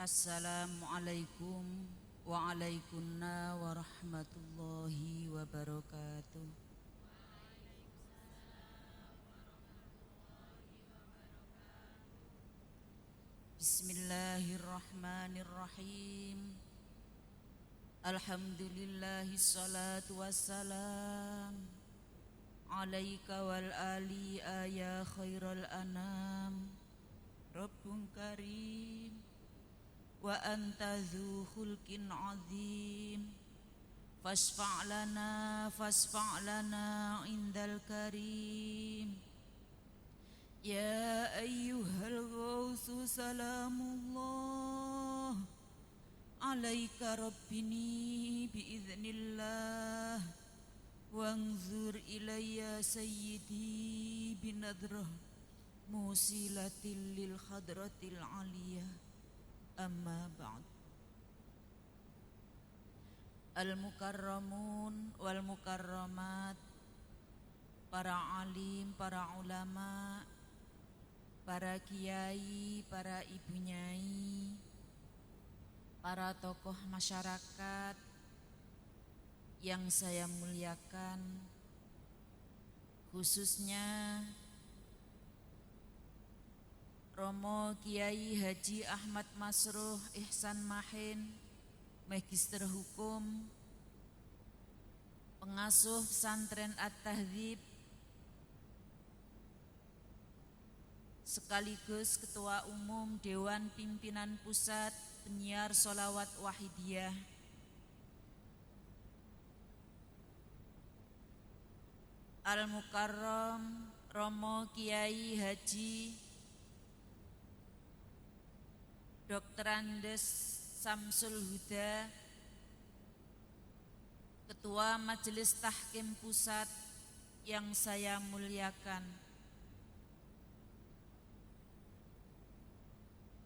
Assalamualaikum waalaikumsalam warahmatullahi wabarakatuh. Bismillahirrahmanirrahim. Alhamdulillahi salatu wassalam alaika wal ali ya khairal anam. Rabbun karim wa anta dzu khulqin azim. Fasfa' lana indal karim. Ya ayyuhal ghawthu salamullah alaika rabbini biiznillah wanzur ilayya sayyidi binadrah musilatil lil khadratil aliyah. Amma ba'd. Al-mukarramun wal mukarramat, para alim, para ulama, para kiai, para ibu nyai, para tokoh masyarakat yang saya muliakan, khususnya Romo Kiai Haji Ahmad Masruh Ihsan Mahin, Magister Hukum, pengasuh pesantren At-Tahdzib, sekaligus Ketua Umum Dewan Pimpinan Pusat Penyiar Sholawat Wahidiyah, Al-Mukarram Romo Kiai Haji Dr. Andes Samsul Huda, Ketua Majelis Tahkim Pusat yang saya muliakan,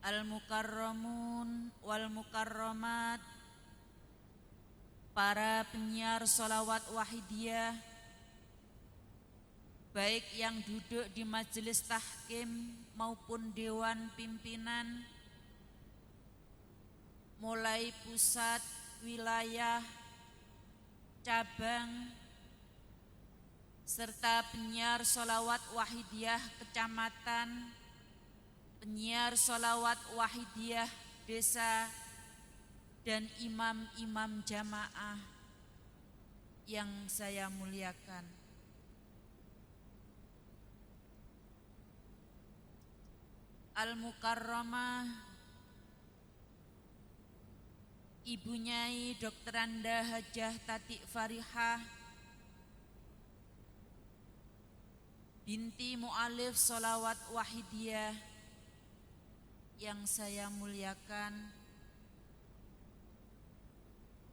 Al-Mukarramun wal Mukarramat, para penyiar sholawat wahidiyah, baik yang duduk di Majelis Tahkim maupun Dewan Pimpinan, mulai pusat, wilayah, cabang, serta penyiar sholawat wahidiyah kecamatan, penyiar sholawat wahidiyah desa, dan imam-imam jamaah yang saya muliakan. Al-Mukarramah Ibu Nyai Dr. Anda Hajah Tatik Farihah binti Mu'alif Sholawat Wahidiyah yang saya muliakan,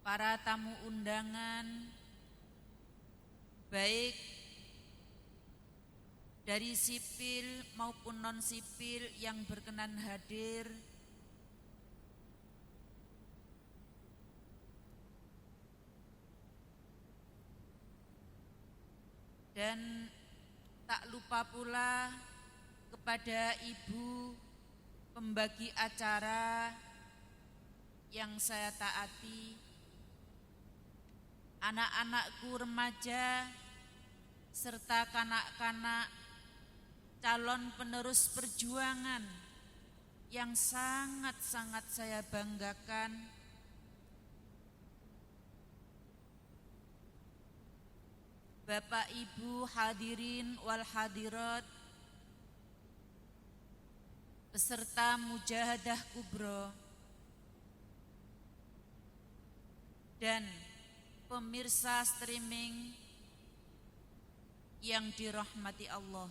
para tamu undangan baik dari sipil maupun non-sipil yang berkenan hadir, dan tak lupa pula kepada ibu pembagi acara yang saya taati, anak-anakku remaja, serta kanak-kanak calon penerus perjuangan yang sangat-sangat saya banggakan, Bapak Ibu hadirin wal hadirat, peserta Mujahadah Kubro, dan pemirsa streaming yang dirahmati Allah.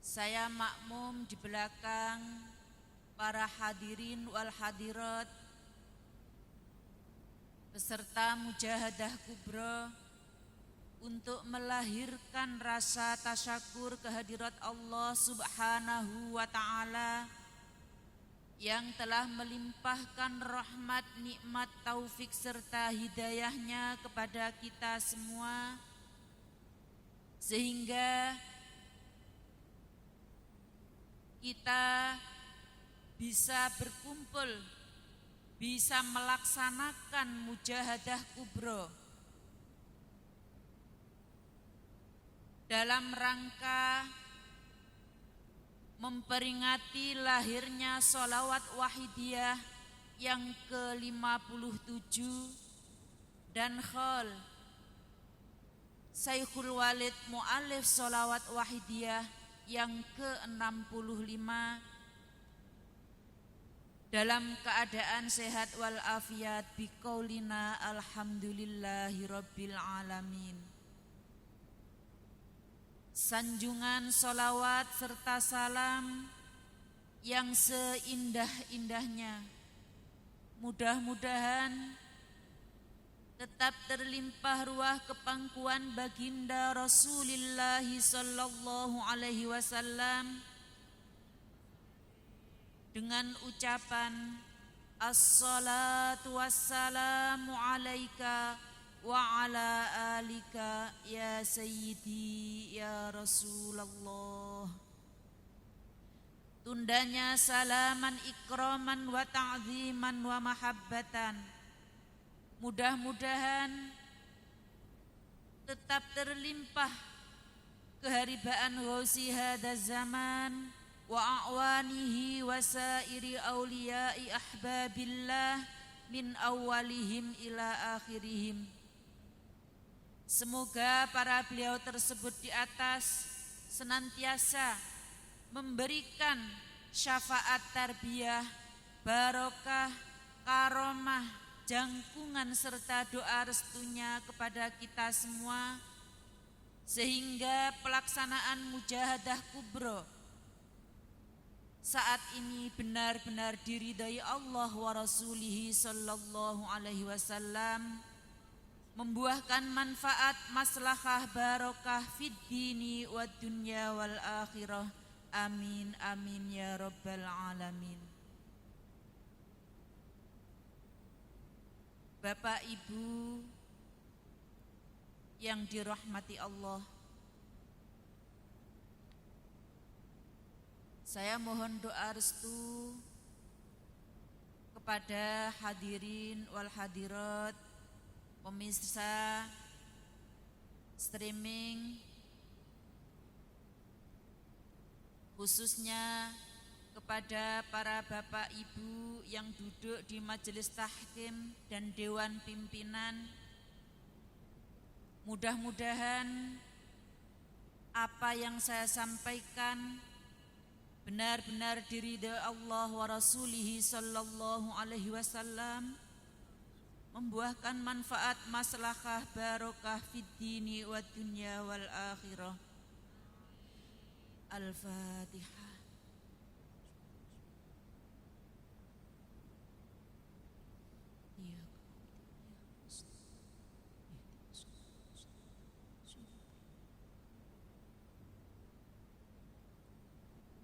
Saya makmum di belakang para hadirin wal hadirat, peserta Mujahadah Kubro, untuk melahirkan rasa tasyakur kehadirat Allah Subhanahu wa Ta'ala yang telah melimpahkan rahmat, nikmat, taufik serta hidayahnya kepada kita semua sehingga kita bisa berkumpul, bisa melaksanakan mujahadah kubro dalam rangka memperingati lahirnya sholawat wahidiyah yang ke-57 dan khaul Syekhul Walid mu'alif sholawat wahidiyah yang ke-65 dalam keadaan sehat walafiat biqaulina alhamdulillahi rabbil alamin. Sanjungan sholawat serta salam yang seindah-indahnya mudah-mudahan tetap terlimpah ruah kepangkuan baginda Rasulullah sallallahu alaihi wasallam dengan ucapan as-salatu wassalamu alaika wa ala alika ya sayyidi ya Rasulullah. Tundanya salaman ikraman wa ta'ziman wa mahabbatan. Mudah-mudahan tetap terlimpah keharibaan ghausi hadaz zaman wa a'wanihi wa sairi awliyai ahbabillah min awalihim ila akhirihim. Semoga para beliau tersebut di atas senantiasa memberikan syafaat tarbiyah, barokah, karomah, jangkungan serta doa restunya kepada kita semua, sehingga pelaksanaan mujahadah kubro saat ini benar-benar diridai Allah wa rasulihi sallallahu alaihi wasallam, membuahkan manfaat maslahah barokah fid dini wad dunya wal akhirah. Amin amin ya rabbal alamin. Bapak Ibu yang dirahmati Allah, saya mohon doa restu kepada hadirin wal hadirat, pemirsa streaming, khususnya kepada para bapak ibu yang duduk di majelis tahkim dan dewan pimpinan. Mudah-mudahan apa yang saya sampaikan benar-benar diridai Allah wa rasulihi sallallahu alaihi wasallam, membuahkan manfaat maslahah barokah fid dini wad dunya wal akhirah. Al-Fatihah.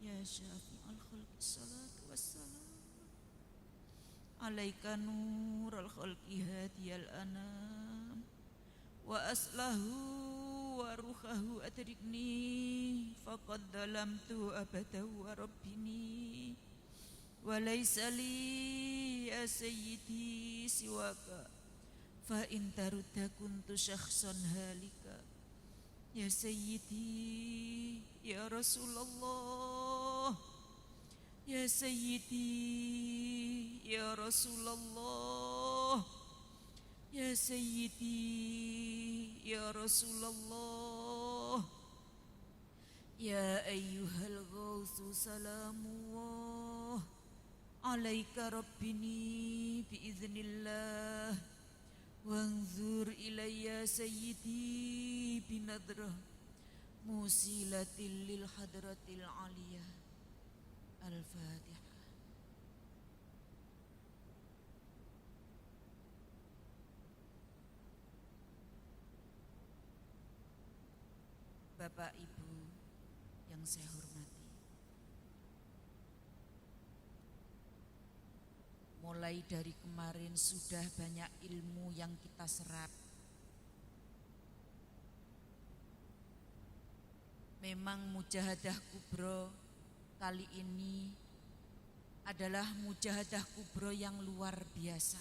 Ya syafi'al khalqi salatu wassalam alaika nurul khalqi hadiyal anam wa aslahu wa ruhahu adrikni faqad dalamtu abada wa rabbini wa laysa li ya sayyidi siwaka fa in tarudda kuntu syakhsan halika ya sayyidi ya Rasulullah ya sayyidi ya Rasulullah ya sayyidi ya Rasulullah ya ayyuhal ghausu salamullah alaika rabbini biiznillah wanzur ilayya sayyidi binadrah musilatil lil hadratil aliyah. Al-Fatihah. Bapak Ibu yang saya hormati, mulai dari kemarin sudah banyak ilmu yang kita serap. Memang mujahadah kubro kali ini adalah mujahadah kubro yang luar biasa.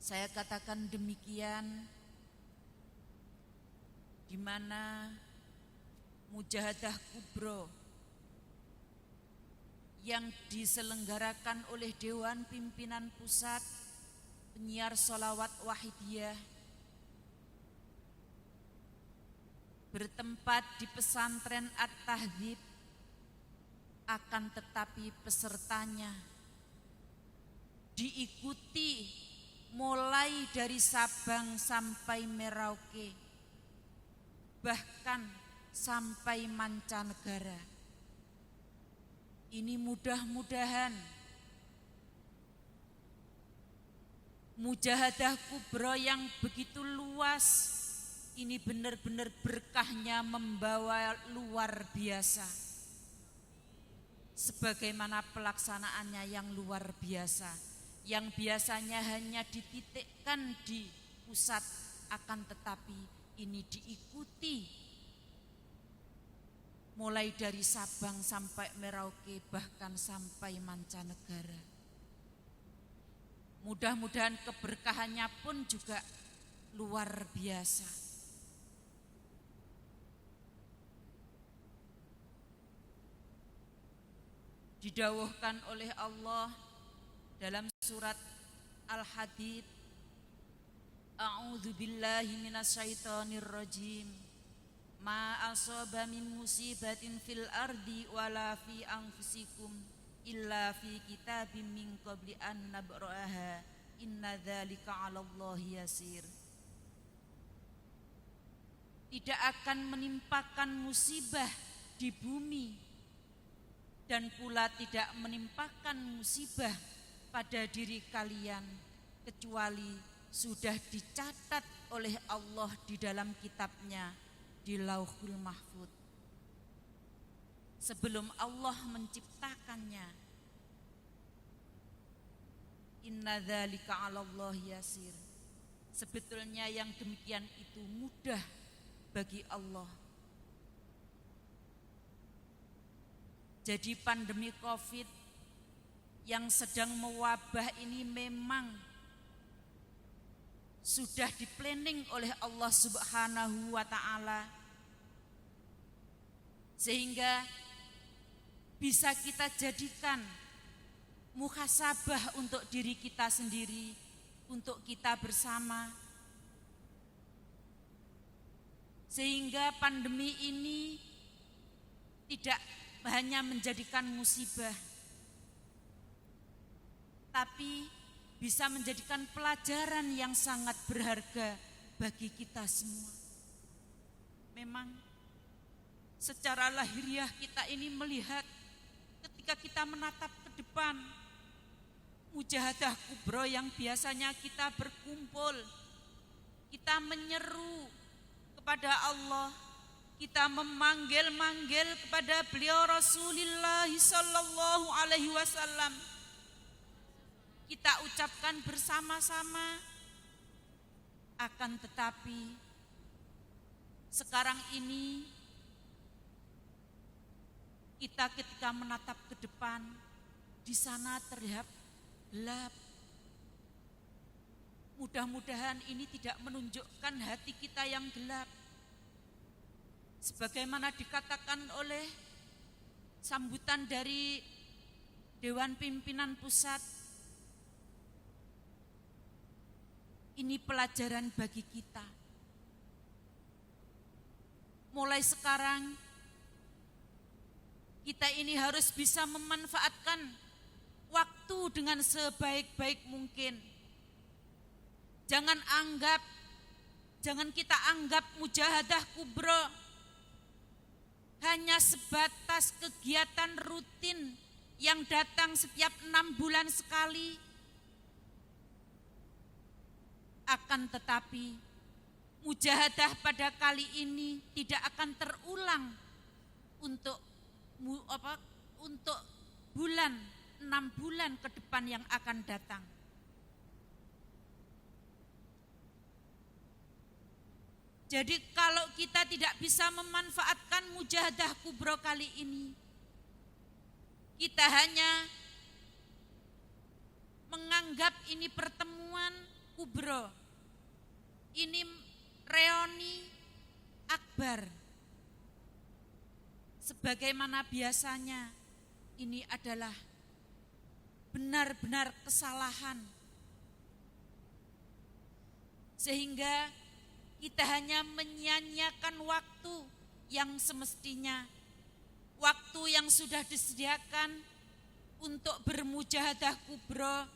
Saya katakan demikian di mana mujahadah kubro yang diselenggarakan oleh Dewan Pimpinan Pusat Penyiar Sholawat Wahidiyah bertempat di pesantren At-Tahdzib, akan tetapi pesertanya diikuti mulai dari Sabang sampai Merauke, bahkan sampai mancanegara. Ini mudah-mudahan mujahadah kubro yang begitu luas ini benar-benar berkahnya membawa luar biasa. Sebagaimana pelaksanaannya yang luar biasa, yang biasanya hanya dititikkan di pusat, akan tetapi ini diikuti mulai dari Sabang sampai Merauke, bahkan sampai mancanegara. Mudah-mudahan keberkahannya pun juga luar biasa. Didawuhkan oleh Allah dalam surat Al-Hadid, A'udzu billahi minasyaitonir rajim. Ma asaba min musibatin fil ardi wala fi anfusikum illa fi kitabim min qabli an nabra'aha inna dzalika 'alallahi yasir. Tidak akan menimpakan musibah di bumi dan pula tidak menimpakan musibah pada diri kalian kecuali sudah dicatat oleh Allah di dalam kitabnya di Lauhul Mahfuz. Sebelum Allah menciptakannya. Inna dzalika 'alallahi yasir. Sebetulnya yang demikian itu mudah bagi Allah. Jadi pandemi Covid yang sedang mewabah ini memang sudah diplanning oleh Allah Subhanahu wa ta'ala, sehingga bisa kita jadikan muhasabah untuk diri kita sendiri, untuk kita bersama, sehingga pandemi ini tidak hanya menjadikan musibah, tapi bisa menjadikan pelajaran yang sangat berharga bagi kita semua. Memang secara lahiriah kita ini melihat ketika kita menatap ke depan, mujahadah kubro yang biasanya kita berkumpul, kita menyeru kepada Allah, kita memanggil-manggil kepada beliau Rasulullah sallallahu alaihi wasallam. Kita ucapkan bersama-sama, akan tetapi sekarang ini kita ketika menatap ke depan, di sana terlihat gelap. Mudah-mudahan ini tidak menunjukkan hati kita yang gelap. Sebagaimana dikatakan oleh sambutan dari Dewan Pimpinan Pusat, ini pelajaran bagi kita. Mulai sekarang kita ini harus bisa memanfaatkan waktu dengan sebaik-baik mungkin. Jangan kita anggap mujahadah kubro hanya sebatas kegiatan rutin yang datang setiap 6 bulan sekali. Akan tetapi mujahadah pada kali ini tidak akan terulang untuk bulan 6 bulan ke depan yang akan datang. Jadi kalau kita tidak bisa memanfaatkan mujahadah kubro kali ini, kita hanya menganggap ini pertemuan kubro, ini reuni akbar. Sebagaimana biasanya, ini adalah benar-benar kesalahan. Sehingga kita hanya menyia-nyiakan waktu yang semestinya, waktu yang sudah disediakan untuk bermujahadah kubro,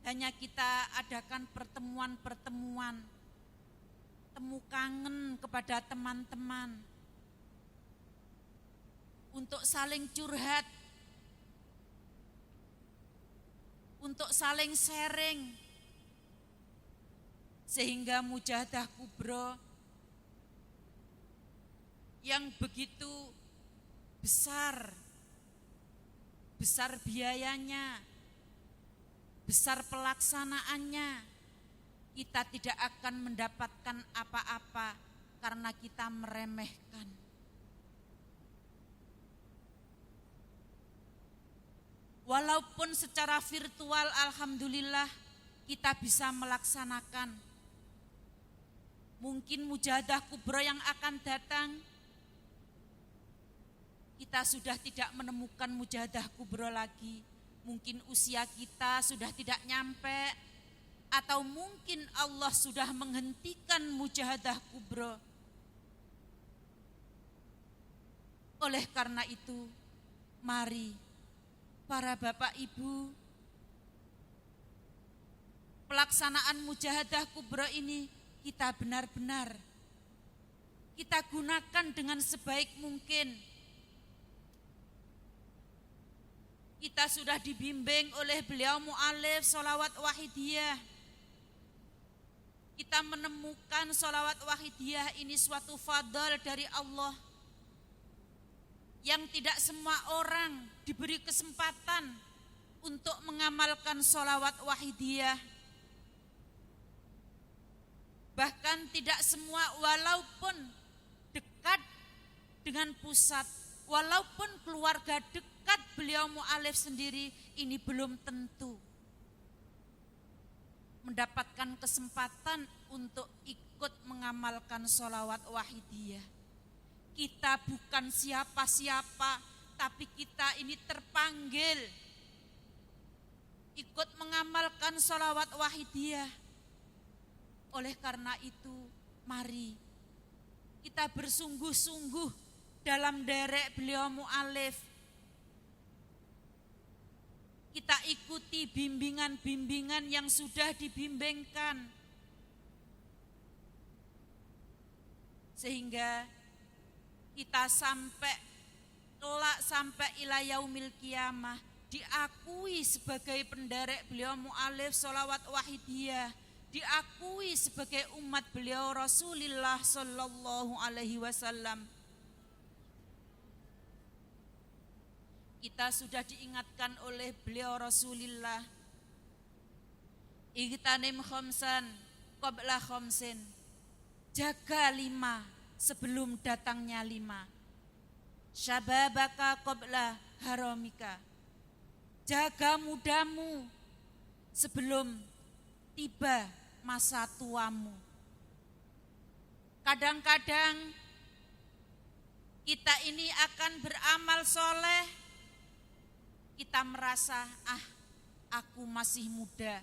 hanya kita adakan pertemuan-pertemuan, temu kangen kepada teman-teman, untuk saling curhat, untuk saling sharing, sehingga mujahadah kubro yang begitu besar biayanya, besar pelaksanaannya, kita tidak akan mendapatkan apa-apa karena kita meremehkan. Walaupun secara virtual alhamdulillah kita bisa melaksanakan. Mungkin mujahadah kubro yang akan datang, kita sudah tidak menemukan mujahadah kubro lagi. Mungkin usia kita sudah tidak nyampe, atau mungkin Allah sudah menghentikan mujahadah kubro. Oleh karena itu, mari para bapak ibu, pelaksanaan mujahadah kubro ini kita benar-benar kita gunakan dengan sebaik mungkin. Kita sudah dibimbing oleh beliau mu'alif sholawat wahidiyah. Kita menemukan sholawat wahidiyah ini suatu fadl dari Allah, yang tidak semua orang diberi kesempatan untuk mengamalkan sholawat wahidiyah. Bahkan tidak semua, walaupun dekat dengan pusat, walaupun keluarga dekat beliau mu'alif sendiri, ini belum tentu mendapatkan kesempatan untuk ikut mengamalkan sholawat wahidiyah. Kita bukan siapa-siapa, tapi kita ini terpanggil ikut mengamalkan sholawat wahidiyah. Oleh karena itu, mari kita bersungguh-sungguh dalam derek beliau mu'alif. Kita ikuti bimbingan-bimbingan yang sudah dibimbingkan, sehingga kita sampai kelak, sampai ila yaumil qiyamah, diakui sebagai penderek beliau mu'alif sholawat wahidiyah, diakui sebagai umat beliau Rasulullah sallallahu alaihi wasallam. Kita sudah diingatkan oleh beliau Rasulullah, igtanim khamsan qabla khamsin, jaga 5 sebelum datangnya 5. Syababaka qabla haramika, jaga mudamu sebelum tiba masa tuamu. Kadang-kadang kita ini akan beramal soleh, kita merasa aku masih muda,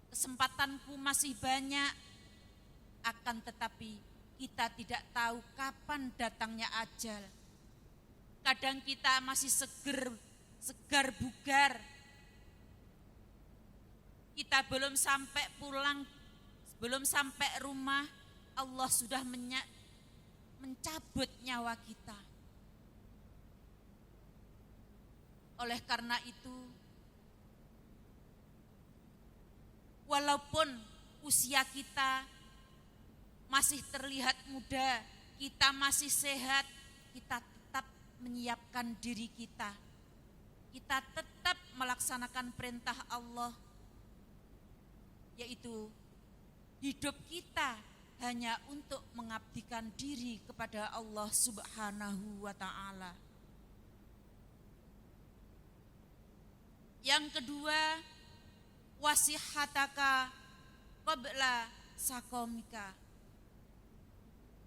kesempatanku masih banyak, akan tetapi kita tidak tahu kapan datangnya ajal. Kadang kita masih segar bugar, kita belum sampai pulang, belum sampai rumah, Allah sudah mencabut nyawa kita. Oleh karena itu, walaupun usia kita masih terlihat muda, kita masih sehat, kita tetap menyiapkan diri kita. Kita tetap melaksanakan perintah Allah, yaitu hidup kita hanya untuk mengabdikan diri kepada Allah Subhanahu wa ta'ala. Yang kedua, wasihataka qabla sakomika.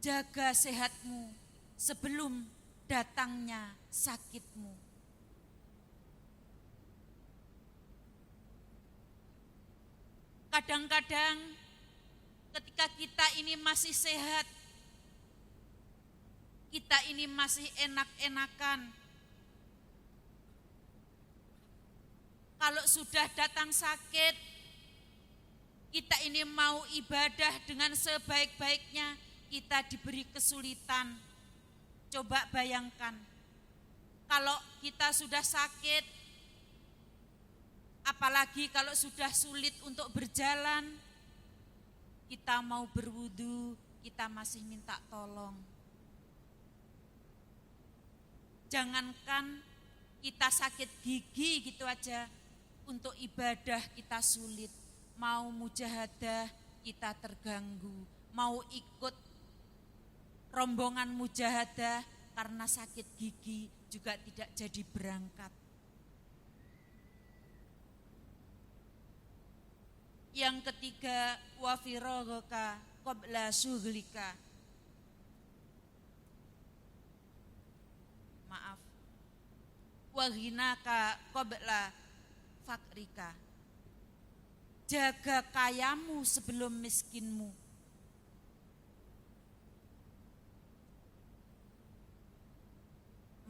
Jaga sehatmu sebelum datangnya sakitmu. Kadang-kadang ketika kita ini masih sehat, kita ini masih enak-enakan. Kalau sudah datang sakit, kita ini mau ibadah dengan sebaik-baiknya, kita diberi kesulitan. Coba bayangkan, kalau kita sudah sakit, apalagi kalau sudah sulit untuk berjalan, kita mau berwudu, kita masih minta tolong. Jangankan kita sakit gigi gitu aja, untuk ibadah kita sulit. Mau mujahadah kita terganggu, mau ikut rombongan mujahadah karena sakit gigi juga tidak jadi berangkat. Yang ketiga, wa firagaka qabla syughlika. Maaf. Wa ghinaka qabla fakrika. Jaga kayamu sebelum miskinmu.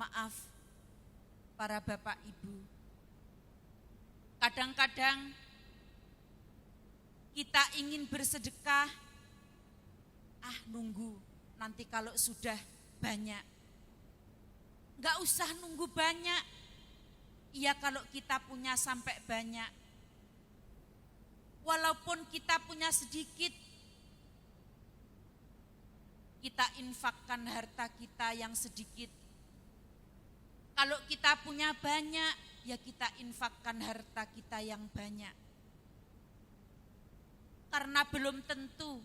Maaf para bapak ibu, kadang-kadang kita ingin bersedekah, nunggu nanti kalau sudah banyak. Enggak usah nunggu banyak. Iya, kalau kita punya sampai banyak. Walaupun kita punya sedikit, kita infakkan harta kita yang sedikit. Kalau kita punya banyak, ya kita infakkan harta kita yang banyak. Karena belum tentu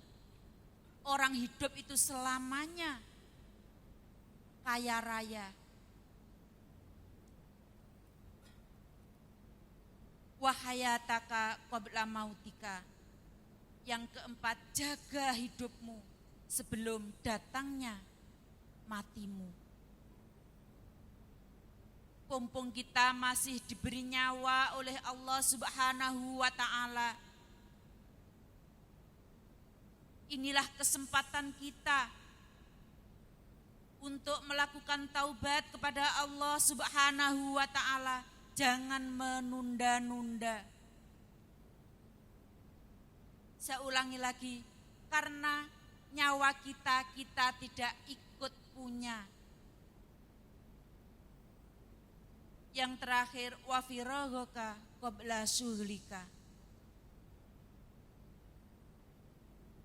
orang hidup itu selamanya kaya raya. Wahayataka qabla mautika. Yang keempat, jaga hidupmu sebelum datangnya matimu. Mumpung kita masih diberi nyawa oleh Allah Subhanahu wa ta'ala, inilah kesempatan kita untuk melakukan taubat kepada Allah Subhanahu wa ta'ala. Jangan menunda-nunda. Saya ulangi lagi, karena nyawa kita tidak ikut punya. Yang terakhir, wa firagaka qabla syughlika.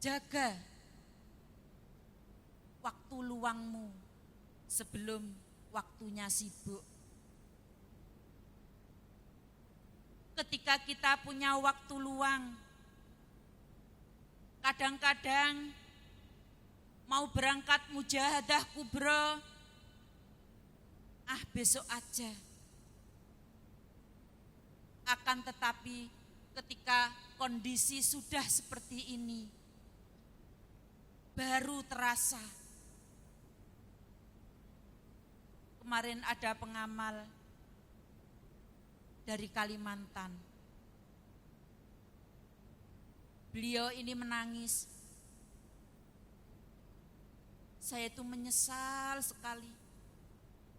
Jaga waktu luangmu sebelum waktunya sibuk. Ketika kita punya waktu luang, kadang-kadang mau berangkat mujahadah kubra, besok aja. Akan tetapi ketika kondisi sudah seperti ini, baru terasa. Kemarin ada pengamal dari Kalimantan. Beliau ini menangis. Saya itu menyesal sekali.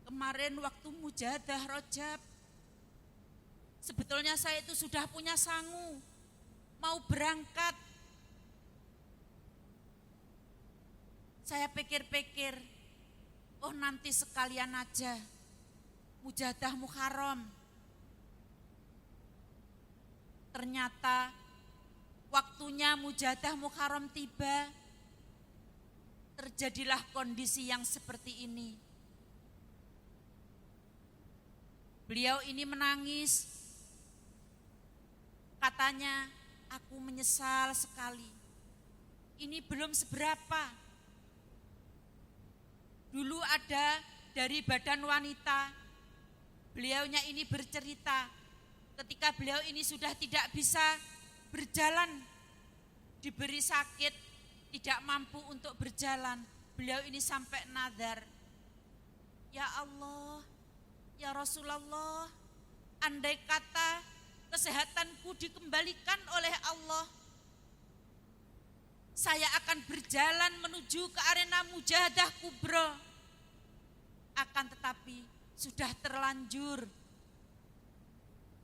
Kemarin waktu mujahadah Rajab, sebetulnya saya itu sudah punya sangu, mau berangkat. Saya pikir-pikir, nanti sekalian aja mujahadah Muharram. Ternyata waktunya mujahadah Muharram tiba, terjadilah kondisi yang seperti ini. Beliau ini menangis, katanya, aku menyesal sekali. ini belum seberapa. Dulu ada dari Badan Wanita, beliaunya ini bercerita, ketika beliau ini sudah tidak bisa berjalan, diberi sakit, tidak mampu untuk berjalan, beliau ini sampai nazar, ya Allah, ya Rasulullah, andai kata kesehatanku dikembalikan oleh Allah, saya akan berjalan menuju ke arena mujahadah kubra. Akan tetapi sudah terlanjur.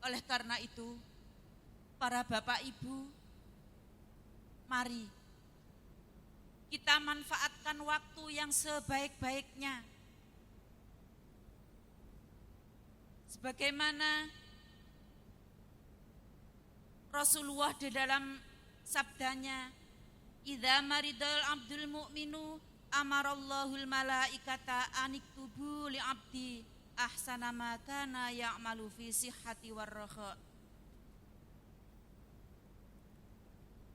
Oleh karena itu, para bapak ibu, mari kita manfaatkan waktu yang sebaik-baiknya. Sebagaimana Rasulullah di dalam sabdanya, idza maridal abdul mu'minu amarallahul malaikata aniktubu li abdi ahsana ma kana ya'malu fi sihhati warraha.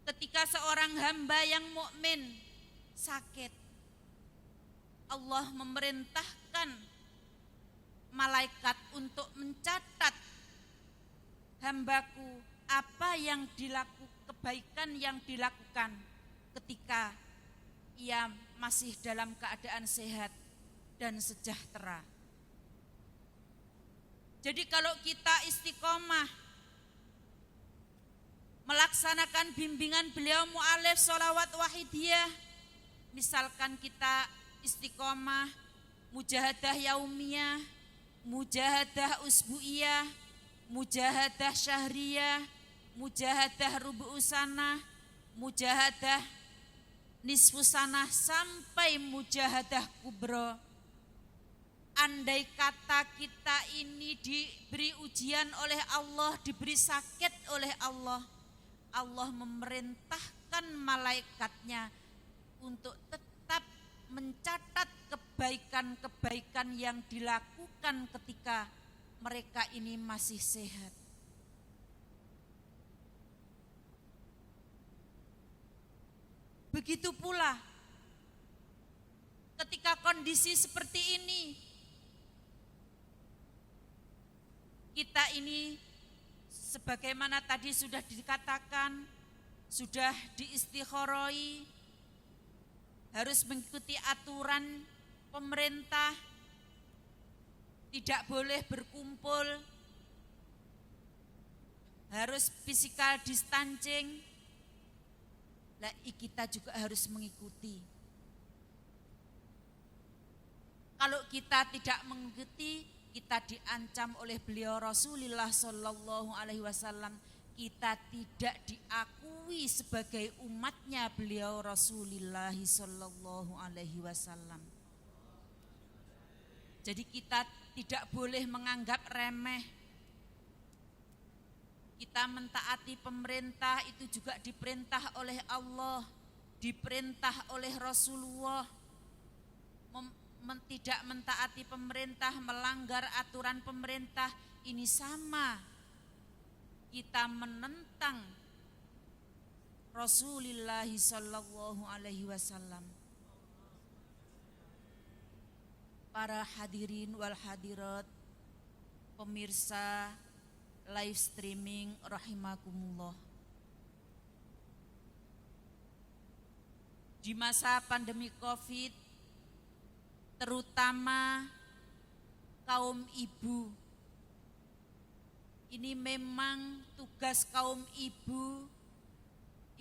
Ketika seorang hamba yang mukmin sakit, Allah memerintahkan malaikat untuk mencatat hambaku apa yang kebaikan yang dilakukan ketika ia masih dalam keadaan sehat dan sejahtera. Jadi kalau kita istiqomah melaksanakan bimbingan beliau mu'alif sholawat wahidiyah, misalkan kita istiqomah mujahadah yaumiyah, mujahadah usbu'iyah, mujahadah syahriyah, mujahadah rubu'u sanah, mujahadah nisfu sanah sampai mujahadah kubra. Andai kata kita ini diberi ujian oleh Allah, diberi sakit oleh Allah, Allah memerintahkan malaikatnya untuk tetap mencatat kebaikan-kebaikan yang dilakukan ketika mereka ini masih sehat. Begitu pula ketika kondisi seperti ini, kita ini sebagaimana tadi sudah dikatakan, sudah diistikharoi, harus mengikuti aturan pemerintah, tidak boleh berkumpul, harus physical distancing. Lah kita juga harus mengikuti. Kalau kita tidak mengikuti, kita diancam oleh beliau Rasulullah Sallallahu Alaihi Wasallam. Kita tidak diakui sebagai umatnya beliau Rasulullah Sallallahu Alaihi Wasallam. Jadi kita tidak boleh menganggap remeh. Kita mentaati pemerintah itu juga diperintah oleh Allah, diperintah oleh Rasulullah. Tidak mentaati pemerintah, melanggar aturan pemerintah, ini sama kita menentang Rasulullah sallallahu alaihi wasallam. Para hadirin wal hadirat, pemirsa live streaming rahimakumullah. Di masa pandemi Covid, terutama kaum ibu, ini memang tugas kaum ibu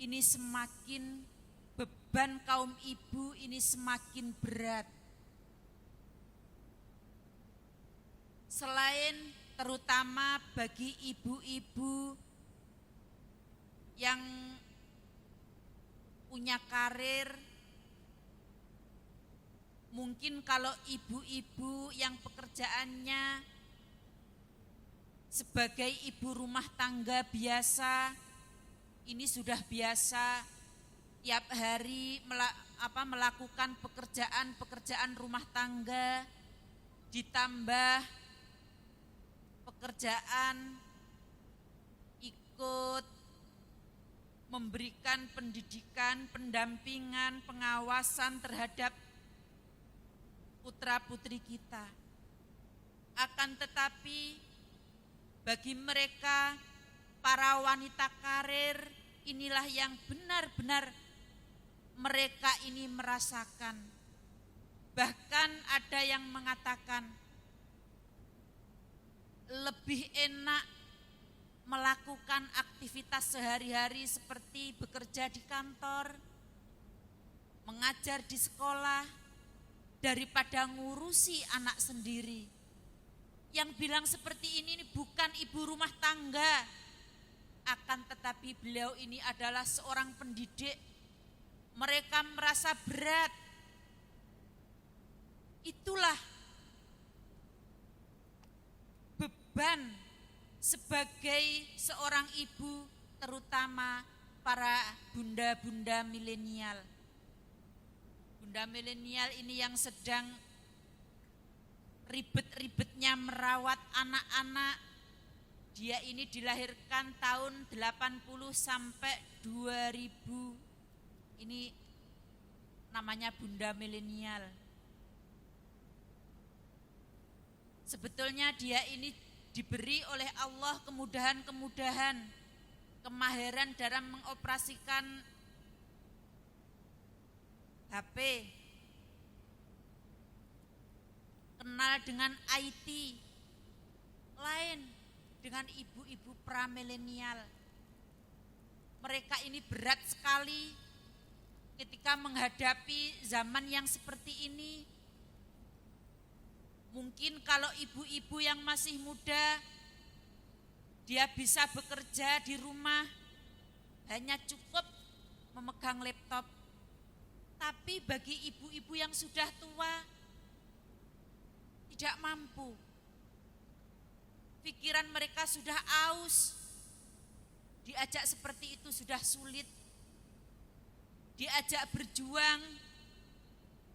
ini semakin, beban kaum ibu ini semakin berat. Selain terutama bagi ibu-ibu yang punya karir, mungkin kalau ibu-ibu yang pekerjaannya sebagai ibu rumah tangga biasa, ini sudah biasa tiap hari melakukan pekerjaan rumah tangga, ditambah pekerjaan ikut memberikan pendidikan, pendampingan, pengawasan terhadap putra-putri kita. Akan tetapi bagi mereka, para wanita karir, inilah yang benar-benar mereka ini merasakan. Bahkan ada yang mengatakan lebih enak melakukan aktivitas sehari-hari seperti bekerja di kantor, mengajar di sekolah, daripada ngurusi anak sendiri. Yang bilang seperti ini bukan ibu rumah tangga, akan tetapi beliau ini adalah seorang pendidik. Mereka merasa berat. Itulah beban sebagai seorang ibu, terutama para bunda-bunda milenial. Bunda milenial ini yang sedang ribet-ribetnya merawat anak-anak. Dia ini dilahirkan tahun 80 sampai 2000. Ini namanya bunda milenial. Sebetulnya dia ini diberi oleh Allah kemudahan-kemudahan, kemahiran dalam mengoperasikan HP, kenal dengan IT, lain dengan ibu-ibu pramilenial. Mereka ini berat sekali ketika menghadapi zaman yang seperti ini. Mungkin kalau ibu-ibu yang masih muda, dia bisa bekerja di rumah, hanya cukup memegang laptop. Tapi bagi ibu-ibu yang sudah tua, tidak mampu. Pikiran mereka sudah aus, diajak seperti itu sudah sulit. Diajak berjuang,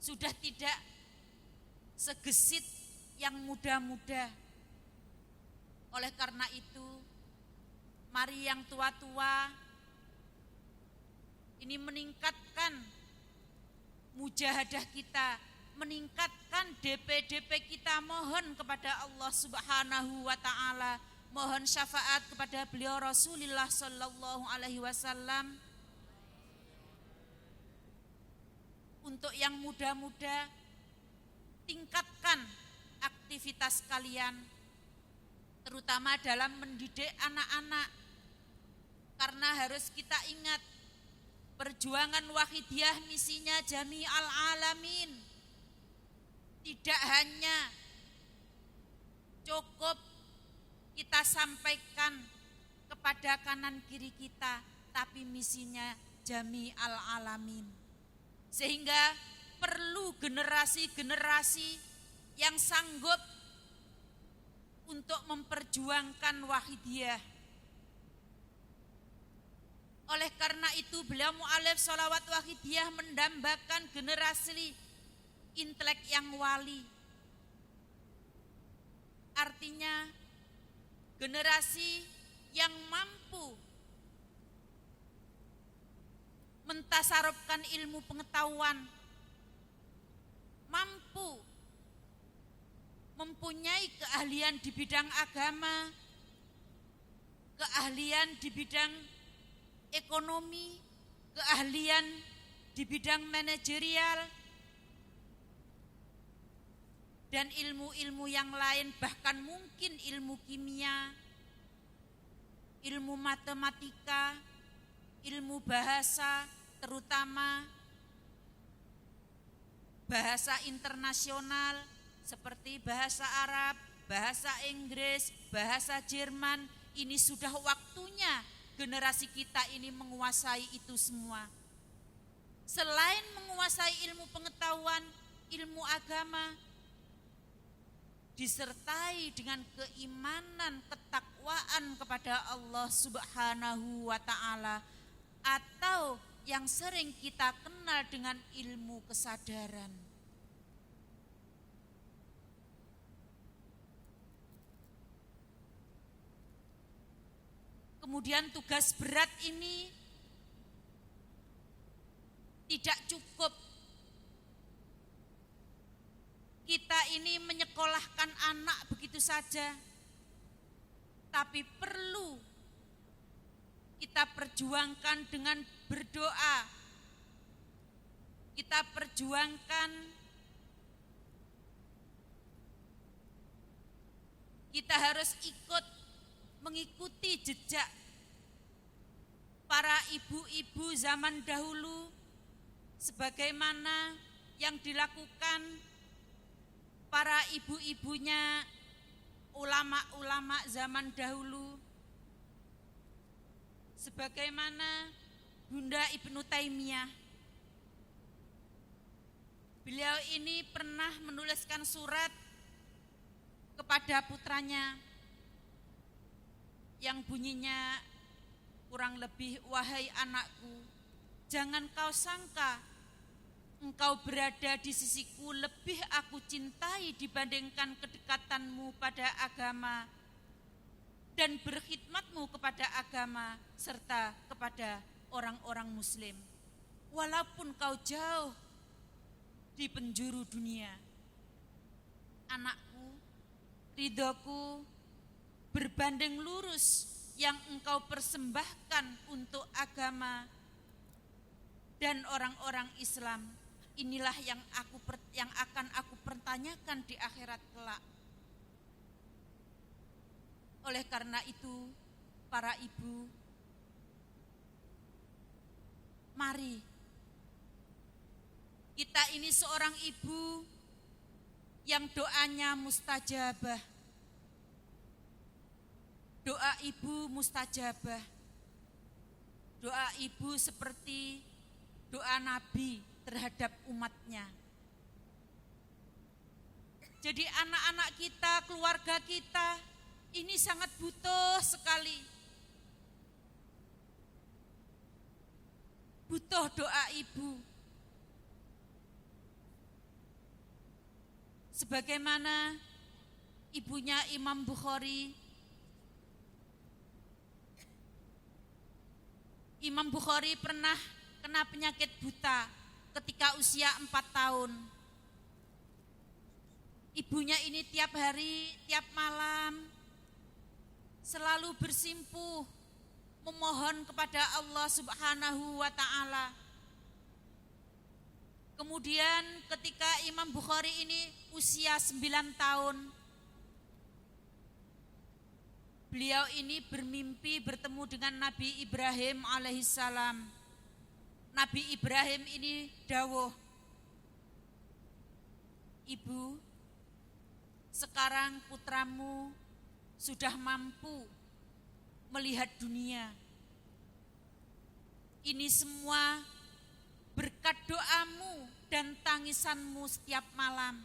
sudah tidak segesit yang muda-muda. Oleh karena itu, mari yang tua-tua ini meningkatkan mujahadah kita, meningkatkan DP-DP kita, mohon kepada Allah Subhanahu wa taala, mohon syafaat kepada beliau Rasulullah sallallahu alaihi wasallam. Untuk yang muda-muda, tingkatkan aktivitas kalian, terutama dalam mendidik anak-anak. Karena harus kita ingat, perjuangan Wahidiyah misinya jami'al alamin. Tidak hanya cukup kita sampaikan kepada kanan kiri kita, tapi misinya jami'al alamin. Sehingga perlu generasi-generasi yang sanggup untuk memperjuangkan Wahidiyah. Oleh karena itu beliau mu'alif sholawat Wahidiyah mendambakan generasi intelek yang wali. Artinya generasi yang mampu mentasarufkan ilmu pengetahuan, mampu mempunyai keahlian di bidang agama, keahlian di bidang ekonomi, keahlian di bidang manajerial, dan ilmu-ilmu yang lain, bahkan mungkin ilmu kimia, ilmu matematika, ilmu bahasa, terutama bahasa internasional seperti bahasa Arab, bahasa Inggris, bahasa Jerman. Ini sudah waktunya generasi kita ini menguasai itu semua. Selain menguasai ilmu pengetahuan, ilmu agama, disertai dengan keimanan, ketakwaan kepada Allah Subhanahu wa taala, atau yang sering kita kenal dengan ilmu kesadaran. Kemudian tugas berat ini Tidak cukup kita ini menyekolahkan anak begitu saja, tapi perlu kita perjuangkan dengan berdoa. Kita perjuangkan, kita harus ikut mengikuti jejak para ibu-ibu zaman dahulu, sebagaimana yang dilakukan para ibu-ibunya ulama-ulama zaman dahulu, sebagaimana Bunda Ibnu Taimiyah. Beliau ini pernah menuliskan surat kepada putranya yang bunyinya kurang lebih, wahai anakku, jangan kau sangka engkau berada di sisiku lebih aku cintai dibandingkan kedekatanmu pada agama dan berkhidmatmu kepada agama serta kepada orang-orang muslim. Walaupun kau jauh di penjuru dunia, anakku, ridhoku berbanding lurus yang engkau persembahkan untuk agama dan orang-orang Islam. Inilah yang akan aku pertanyakan di akhirat kelak. Oleh karena itu, para ibu, mari kita ini seorang ibu yang doanya mustajabah. Doa ibu mustajabah. Doa ibu seperti doa Nabi terhadap umatnya. Jadi anak-anak kita, keluarga kita ini sangat butuh sekali. Butuh doa ibu. Sebagaimana ibunya Imam Bukhari. Imam Bukhari pernah kena penyakit buta ketika usia 4 tahun. Ibunya ini tiap hari, tiap malam selalu bersimpuh memohon kepada Allah Subhanahu wa ta'ala. Kemudian ketika Imam Bukhari ini usia 9 tahun, beliau ini bermimpi bertemu dengan Nabi Ibrahim alaihissalam. Nabi Ibrahim ini dawuh, Ibu, sekarang putramu sudah mampu melihat dunia. Ini semua berkat doamu dan tangisanmu setiap malam.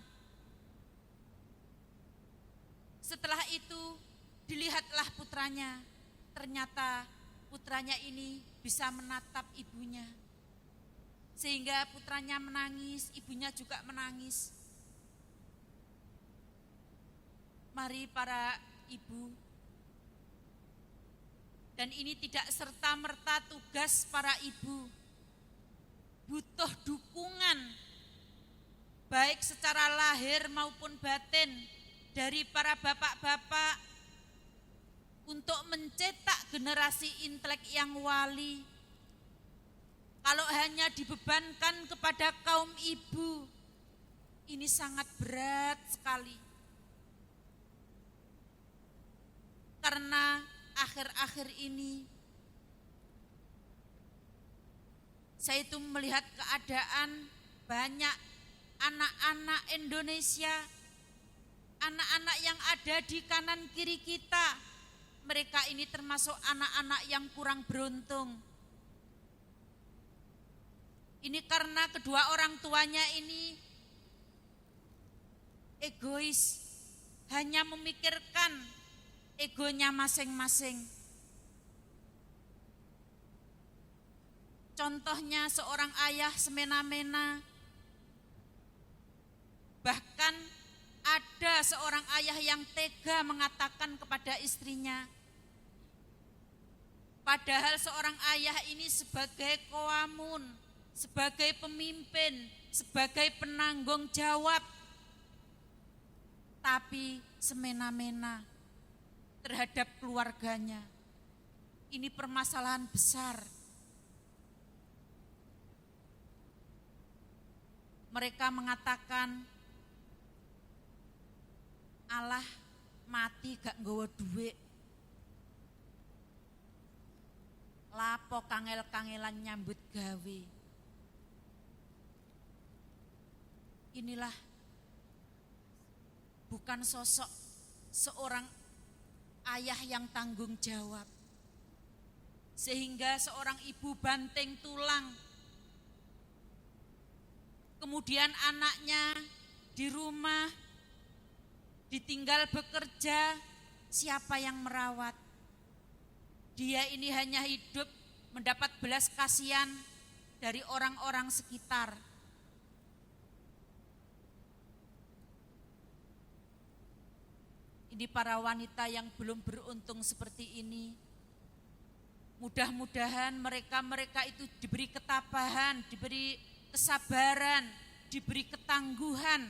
Setelah itu dilihatlah putranya. Ternyata putranya ini bisa menatap ibunya. Sehingga putranya menangis, ibunya juga menangis. Mari para ibu, dan ini tidak serta-merta tugas para ibu, butuh dukungan baik secara lahir maupun batin dari para bapak-bapak untuk mencetak generasi intelek yang wali. Kalau hanya dibebankan kepada kaum ibu, ini sangat berat sekali. Karena akhir-akhir ini saya itu melihat keadaan banyak anak-anak Indonesia, anak-anak yang ada di kanan kiri kita. Mereka ini termasuk anak-anak yang kurang beruntung. Ini karena kedua orang tuanya ini egois, hanya memikirkan egonya masing-masing. Contohnya seorang ayah semena-mena. Bahkan ada seorang ayah yang tega mengatakan kepada istrinya, padahal seorang ayah ini sebagai qawamun, sebagai pemimpin, sebagai penanggung jawab, tapi semena-mena terhadap keluarganya. Ini permasalahan besar. Mereka mengatakan Allah mati gak nggawa duit. Lapo kangel-kangelan nyambut gawe. Inilah bukan sosok seorang ayah yang tanggung jawab. Sehingga seorang ibu banting tulang. Kemudian anaknya di rumah ditinggal bekerja, siapa yang merawat? Dia ini hanya hidup mendapat belas kasihan dari orang-orang sekitar. Ini para wanita yang belum beruntung seperti ini. Mudah-mudahan mereka itu diberi ketabahan, diberi kesabaran, diberi ketangguhan,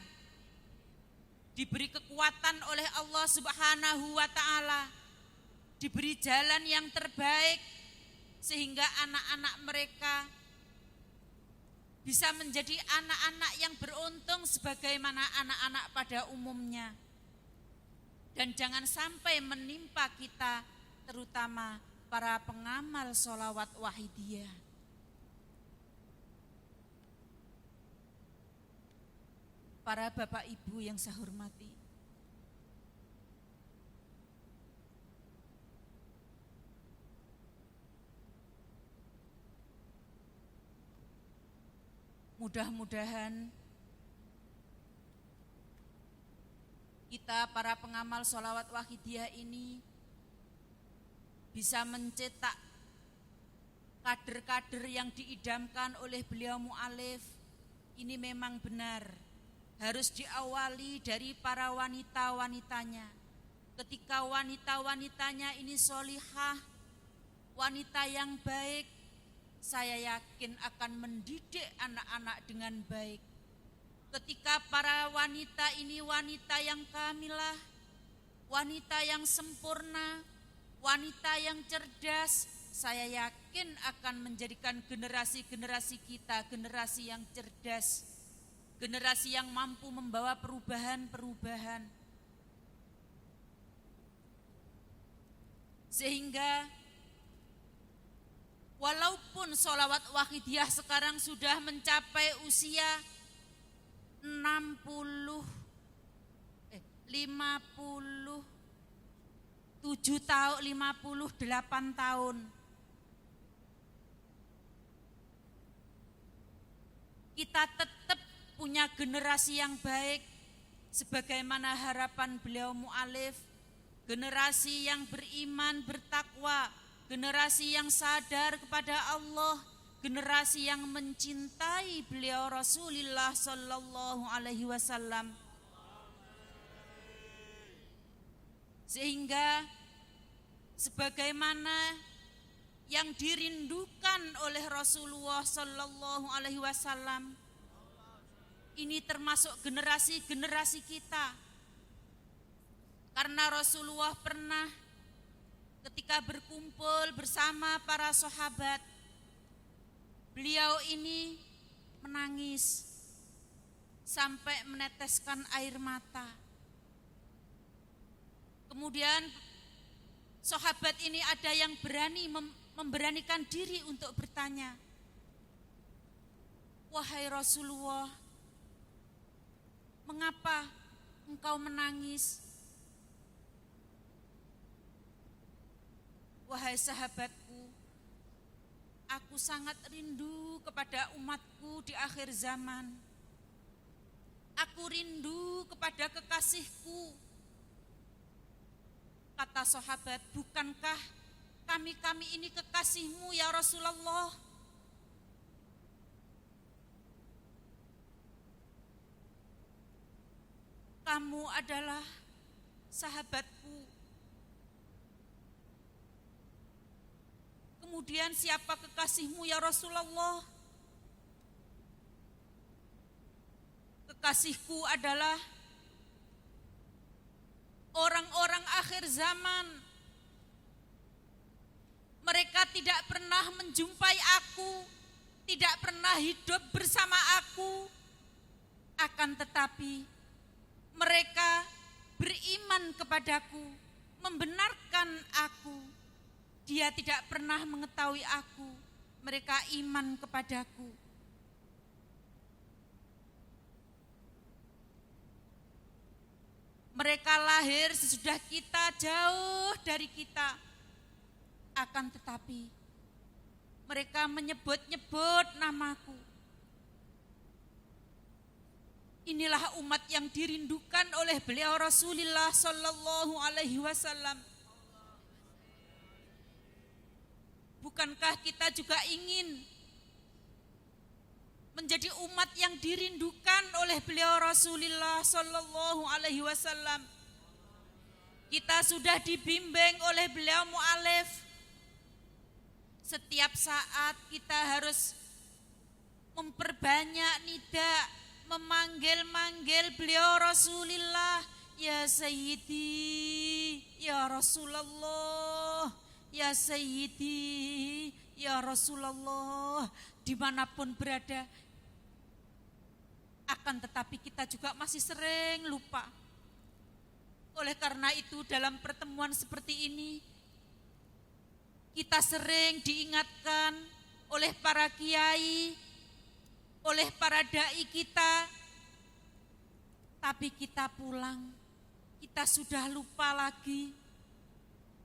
diberi kekuatan oleh Allah Subhanahu wa Ta'ala, diberi jalan yang terbaik sehingga anak-anak mereka bisa menjadi anak-anak yang beruntung sebagaimana anak-anak pada umumnya. Dan jangan sampai menimpa kita, terutama para pengamal sholawat wahidiyah. Para bapak ibu yang saya hormati, mudah-mudahan kita para pengamal sholawat wahidiyah ini bisa mencetak kader-kader yang diidamkan oleh beliau mu'alif. Ini memang benar, harus diawali dari para wanita-wanitanya. Ketika wanita-wanitanya ini solihah, wanita yang baik, saya yakin akan mendidik anak-anak dengan baik. Ketika para wanita ini wanita yang kamilah, wanita yang sempurna, wanita yang cerdas, saya yakin akan menjadikan generasi-generasi kita generasi yang cerdas, generasi yang mampu membawa perubahan-perubahan. Sehingga walaupun sholawat wahidiyah sekarang sudah mencapai usia 57 tahun, 58 tahun. Kita tetap punya generasi yang baik sebagaimana harapan beliau mu'alif, generasi yang beriman, bertakwa, generasi yang sadar kepada Allah, generasi yang mencintai beliau Rasulullah sallallahu alaihi wasallam. Sehingga sebagaimana yang dirindukan oleh Rasulullah sallallahu alaihi wasallam, ini termasuk generasi-generasi kita. Karena Rasulullah pernah ketika berkumpul bersama para sahabat, beliau ini menangis sampai meneteskan air mata. Kemudian sahabat ini ada yang berani memberanikan diri untuk bertanya, "Wahai Rasulullah, mengapa engkau menangis?" "Wahai sahabatku, aku sangat rindu kepada umatku di akhir zaman. Aku rindu kepada kekasihku." Kata sahabat, "Bukankah kami ini kekasihmu ya Rasulullah?" "Kamu adalah sahabatku." "Kemudian siapa kekasihmu ya Rasulullah?" kekasihku adalah orang-orang akhir zaman. Mereka tidak pernah menjumpai aku, tidak pernah hidup bersama aku, akan tetapi mereka beriman kepadaku, membenarkan aku. Dia tidak pernah mengetahui aku, mereka iman kepadaku. Mereka lahir sesudah kita, jauh dari kita. Akan tetapi mereka menyebut-nyebut namaku. Inilah umat yang dirindukan oleh beliau Rasulullah sallallahu alaihi wasallam. Bukankah kita juga ingin menjadi umat yang dirindukan oleh beliau Rasulullah sallallahu alaihi wasallam? Kita sudah dibimbing oleh beliau mu'alif. Setiap saat kita harus memperbanyak nida, memanggil-manggil beliau Rasulullah, ya Sayyidi, ya Rasulullah, ya Sayyidi, ya Rasulullah, dimanapun berada. Akan tetapi kita juga masih sering lupa. Oleh karena itu dalam pertemuan seperti ini, kita sering diingatkan oleh para kiai, oleh para dai kita, tapi kita pulang, kita sudah lupa lagi.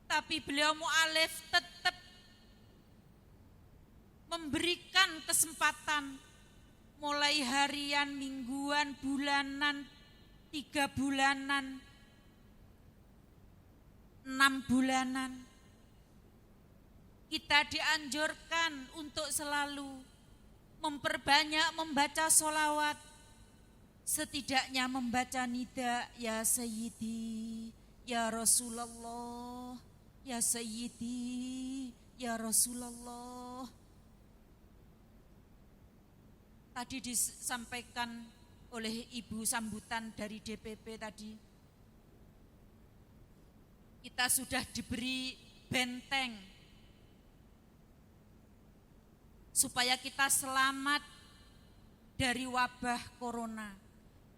Tapi beliau mu'alif tetap memberikan kesempatan, mulai harian, mingguan, bulanan, 3 bulanan, 6 bulanan. Kita dianjurkan untuk selalu memperbanyak membaca sholawat, setidaknya membaca nida, ya Sayyidi, ya Rasulullah, ya Sayyidi, ya Rasulullah. Tadi disampaikan oleh Ibu sambutan dari DPP tadi, kita sudah diberi benteng supaya kita selamat dari wabah corona.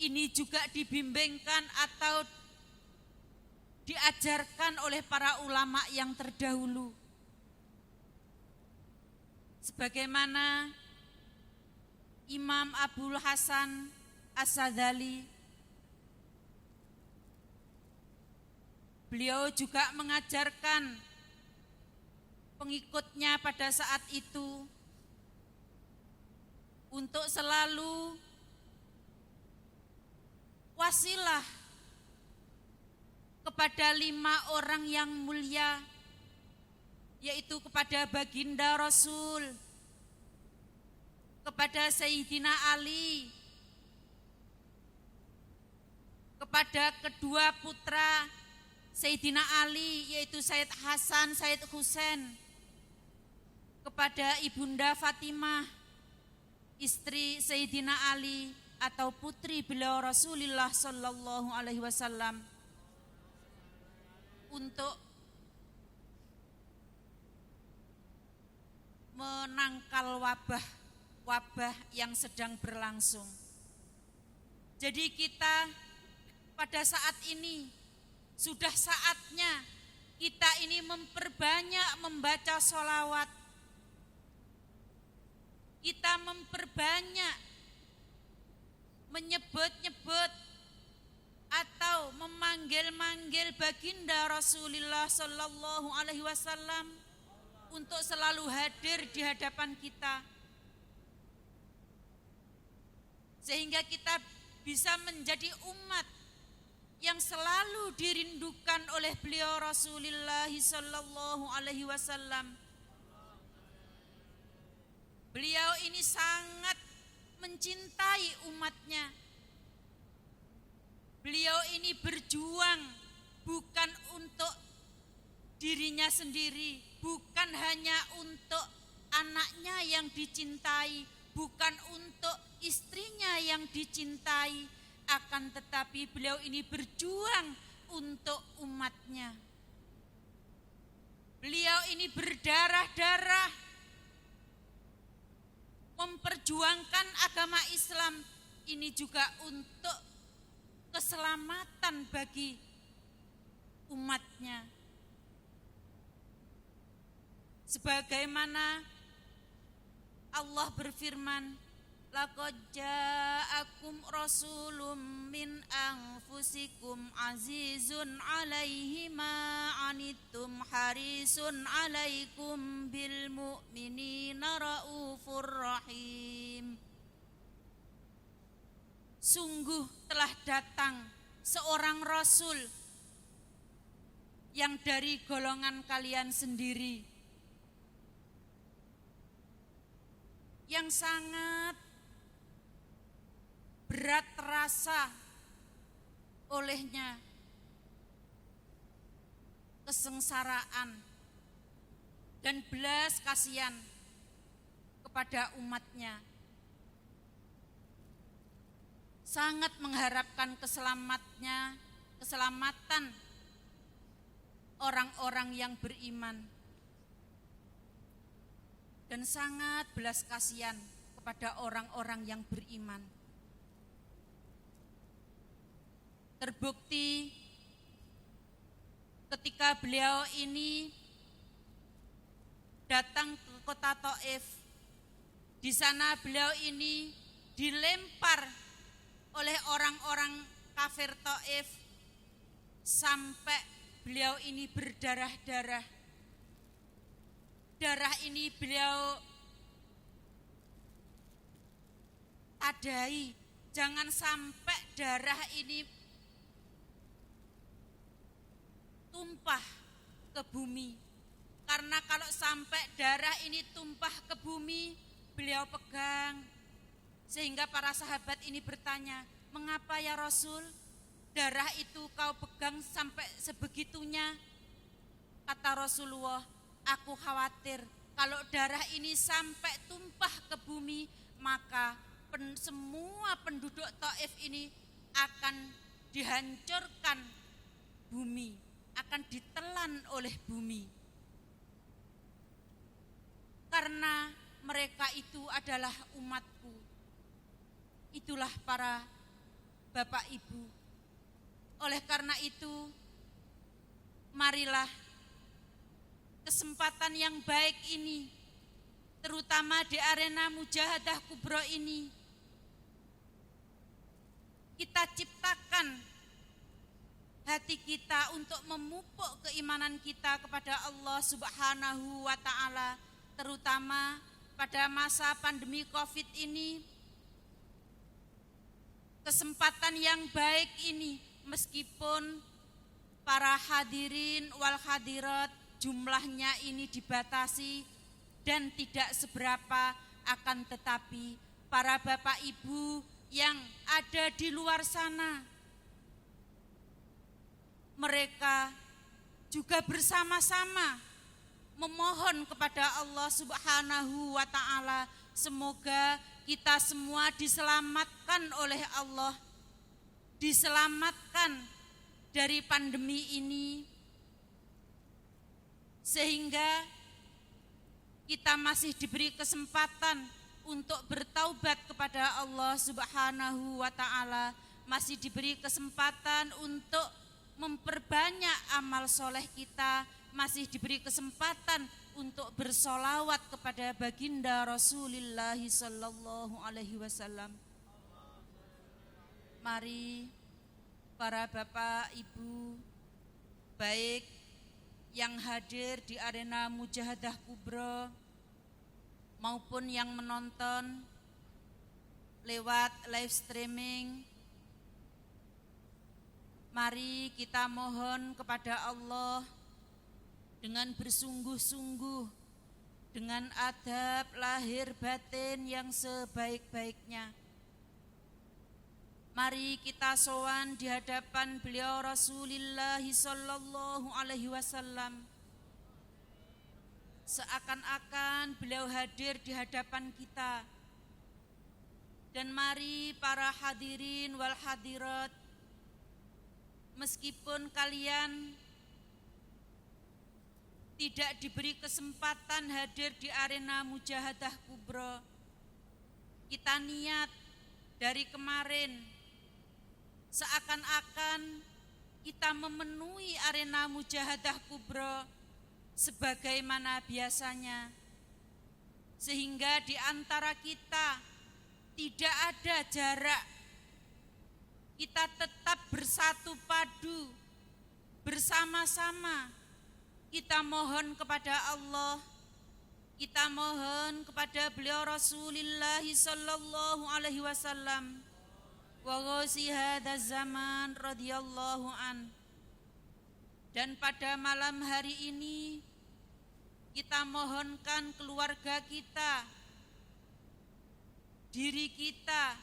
Ini juga dibimbingkan atau diajarkan oleh para ulama yang terdahulu. Sebagaimana Imam Abul Hasan As-Sadzali, beliau juga mengajarkan pengikutnya pada saat itu untuk selalu wasilah kepada 5 orang yang mulia, yaitu kepada baginda Rasul, kepada Sayyidina Ali, kepada kedua putra Sayyidina Ali, yaitu Sayyid Hasan, Sayyid Husain, kepada Ibunda Fatimah, istri Sayyidina Ali atau putri beliau Rasulullah sallallahu alaihi wasallam, untuk menangkal wabah yang sedang berlangsung. Jadi kita pada saat ini sudah saatnya kita ini memperbanyak membaca sholawat. Kita memperbanyak menyebut-nyebut atau memanggil-manggil baginda Rasulullah sallallahu alaihi wasallam untuk selalu hadir di hadapan kita, sehingga kita bisa menjadi umat yang selalu dirindukan oleh beliau Rasulullah sallallahu alaihi wasallam. Beliau ini sangat mencintai umatnya. Beliau ini berjuang bukan untuk dirinya sendiri, bukan hanya untuk anaknya yang dicintai, bukan untuk istrinya yang dicintai, akan tetapi beliau ini berjuang untuk umatnya. Beliau ini berdarah-darah memperjuangkan agama Islam ini juga untuk keselamatan bagi umatnya. Sebagaimana Allah berfirman, laqad ja'akum rasulun min anfusikum azizun 'alaihi ma 'anittum harisun 'alaikum bil mu'minina raufur rahim. Sungguh telah datang seorang rasul yang dari golongan kalian sendiri, yang sangat berat terasa olehnya kesengsaraan dan belas kasihan kepada umatnya. Sangat mengharapkan keselamatan orang-orang yang beriman, dan sangat belas kasihan kepada orang-orang yang beriman. Terbukti ketika beliau ini datang ke kota Thaif, di sana beliau ini dilempar oleh orang-orang kafir Thaif sampai beliau ini berdarah-darah. Darah ini beliau tadai, jangan sampai darah ini tumpah ke bumi. Karena kalau sampai darah ini tumpah ke bumi, beliau pegang. Sehingga para sahabat ini bertanya, mengapa ya Rasul, darah itu kau pegang sampai sebegitunya? Kata Rasulullah, aku khawatir kalau darah ini sampai tumpah ke bumi, maka semua penduduk Thaif ini akan dihancurkan bumi, akan ditelan oleh bumi. Karena mereka itu adalah umatku. Itulah para bapak ibu. Oleh karena itu, marilah kesempatan yang baik ini, terutama di arena Mujahadah Kubro ini, kita ciptakan hati kita untuk memupuk keimanan kita kepada Allah Subhanahu wa Ta'ala, terutama pada masa pandemi Covid ini. Kesempatan yang baik ini, meskipun para hadirin wal hadirat jumlahnya ini dibatasi dan tidak seberapa, akan tetapi para bapak ibu yang ada di luar sana, mereka juga bersama-sama memohon kepada Allah Subhanahu wa Ta'ala, semoga kita semua diselamatkan oleh Allah, diselamatkan dari pandemi ini, sehingga kita masih diberi kesempatan untuk bertaubat kepada Allah Subhanahu wa Ta'ala, masih diberi kesempatan untuk memperbanyak amal soleh kita, masih diberi kesempatan untuk bersolawat kepada baginda Rasulullah sallallahu alaihi wasallam. Mari para bapak ibu, baik yang hadir di arena Mujahadah Kubro maupun yang menonton lewat live streaming, mari kita mohon kepada Allah dengan bersungguh-sungguh, dengan adab lahir batin yang sebaik-baiknya. Mari kita sowan di hadapan beliau Rasulullah sallallahu alaihi wasallam, seakan-akan beliau hadir di hadapan kita, Dan mari para hadirin wal hadirat, meskipun kalian tidak diberi kesempatan hadir di arena Mujahadah Kubro, kita niat dari kemarin seakan-akan kita memenuhi arena Mujahadah Kubro sebagaimana biasanya, sehingga di antara kita tidak ada jarak. Kita tetap bersatu padu, bersama-sama. Kita mohon kepada Allah, kita mohon kepada beliau Rasulullah sallallahu alaihi wasallam wa ghazi hadzal zaman radhiyallahu an. Dan pada malam hari ini kita mohonkan keluarga kita, diri kita,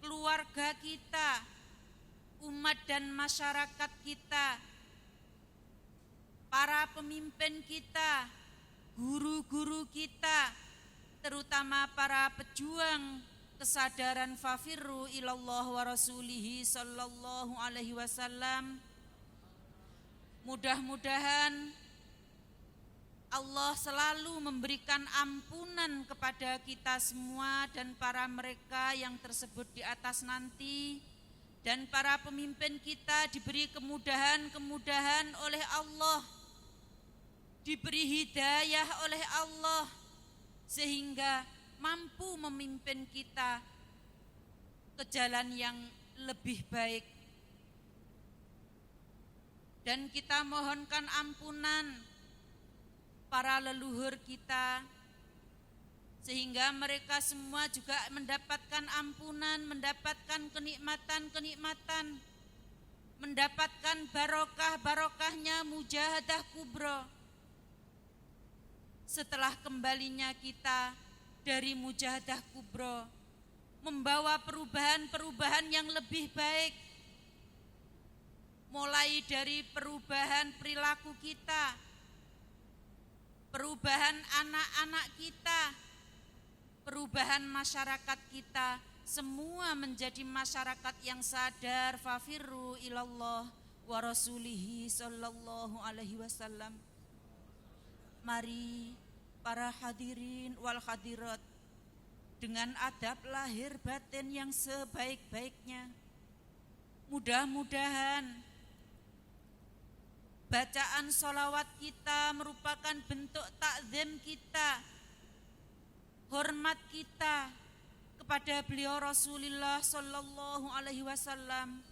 keluarga kita, umat dan masyarakat kita, para pemimpin kita, guru-guru kita, terutama para pejuang kesadaran fafirru ilallah wa rasulihi sallallahu alaihi wasallam. Mudah-mudahan Allah selalu memberikan ampunan kepada kita semua dan para mereka yang tersebut di atas nanti, dan para pemimpin kita diberi kemudahan-kemudahan oleh Allah, diberi hidayah oleh Allah, sehingga mampu memimpin kita ke jalan yang lebih baik. Dan kita mohonkan ampunan para leluhur kita, sehingga mereka semua juga mendapatkan ampunan, mendapatkan kenikmatan-kenikmatan, mendapatkan barokah-barokahnya Mujahadah Kubro. Setelah kembalinya kita dari Mujahadah Kubro, membawa perubahan-perubahan yang lebih baik, mulai dari perubahan perilaku kita, perubahan anak-anak kita, perubahan masyarakat kita, semua menjadi masyarakat yang sadar fafirru ilallah wa rasulihi sallallahu alaihi wasallam. Mari para hadirin wal hadirat, dengan adab lahir batin yang sebaik-baiknya, mudah-mudahan bacaan sholawat kita merupakan bentuk takzim kita, hormat kita kepada beliau Rasulullah sallallahu alaihi wasallam.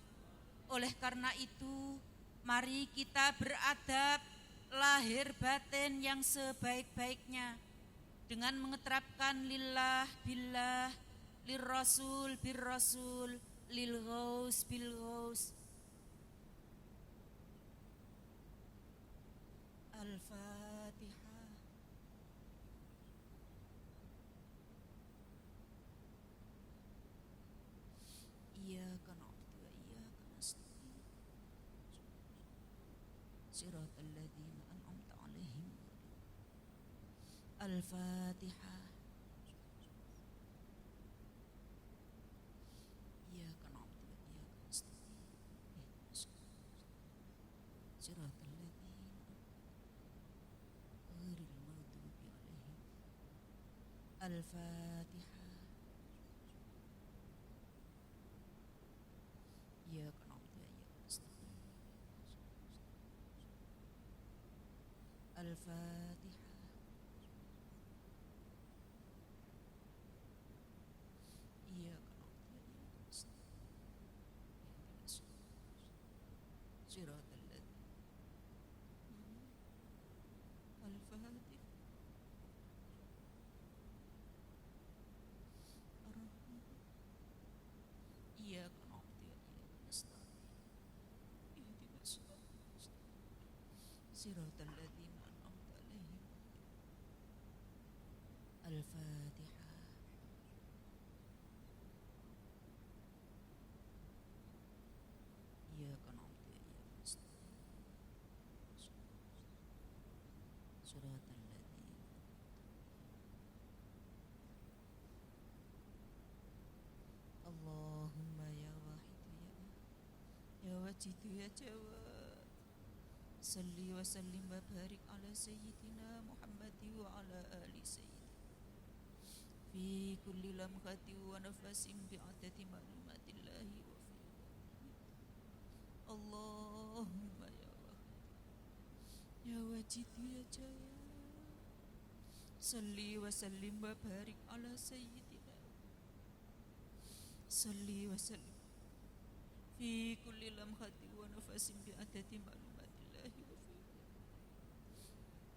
Oleh karena itu, mari kita beradab lahir batin yang sebaik-baiknya dengan mengeterapkan lillah billah, lirrasul birrasul, lil ghaus bil ghaus. Al-Fatihah. Iyyaka na'budu wa iyyaka nasta'in. Shiratal ladzina an'amta 'alaihim. Al-Fatihah. Iyyaka na'budu wa iyyaka nasta'in. Shiratal Al-Fatihah. Iyyaka na'budu wa iyyaka nasta'in. Al-Fatihah. Iyyaka na'budu wa iyyaka nasta'in. Shiratal ladzina. Al-Fatihah. Iyyaka na'budu wa iyyaka nasta'in. Ihdinas siratal ladzina an'amta 'alaihim. Al-Fatihah. Iyyaka na'budu wa iyyaka nasta'in. Siratal ladzina. wajidu ya Jawad. Salli wa sallim wa barik ala sayyidina Muhammad wa ala ali sayyidina fi kulli lamhati wa nafasin bi'adati ma'lumatillahi wa fi Allahumma ya wahid ya wajidu ya Jawad. Salli wa sallim wa barik ala sayyidina. Salli wa sallim fi kulli lamhati wa nafasin bi'adati ma'lumatillahi wa fi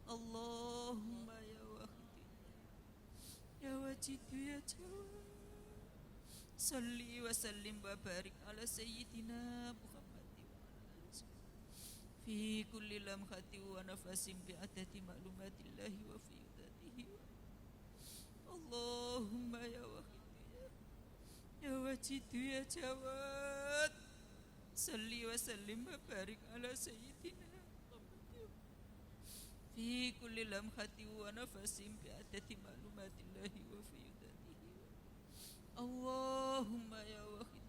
Allahumma ya wahid ya wajidu ya Jawad. Salli wa sallim wa barik ala sayyidina Muhammad fi kulli lamhati wa nafasin bi'adati ma'lumatillahi wa fi Allahumma ya wahid ya wajidu ya Jawad. Salli wa sallim wa barik ala sayyidina Muhammad fi kulli lamhati wa nafasin bi'adati ma'lumatillahi wa fi Allahumma ya wahid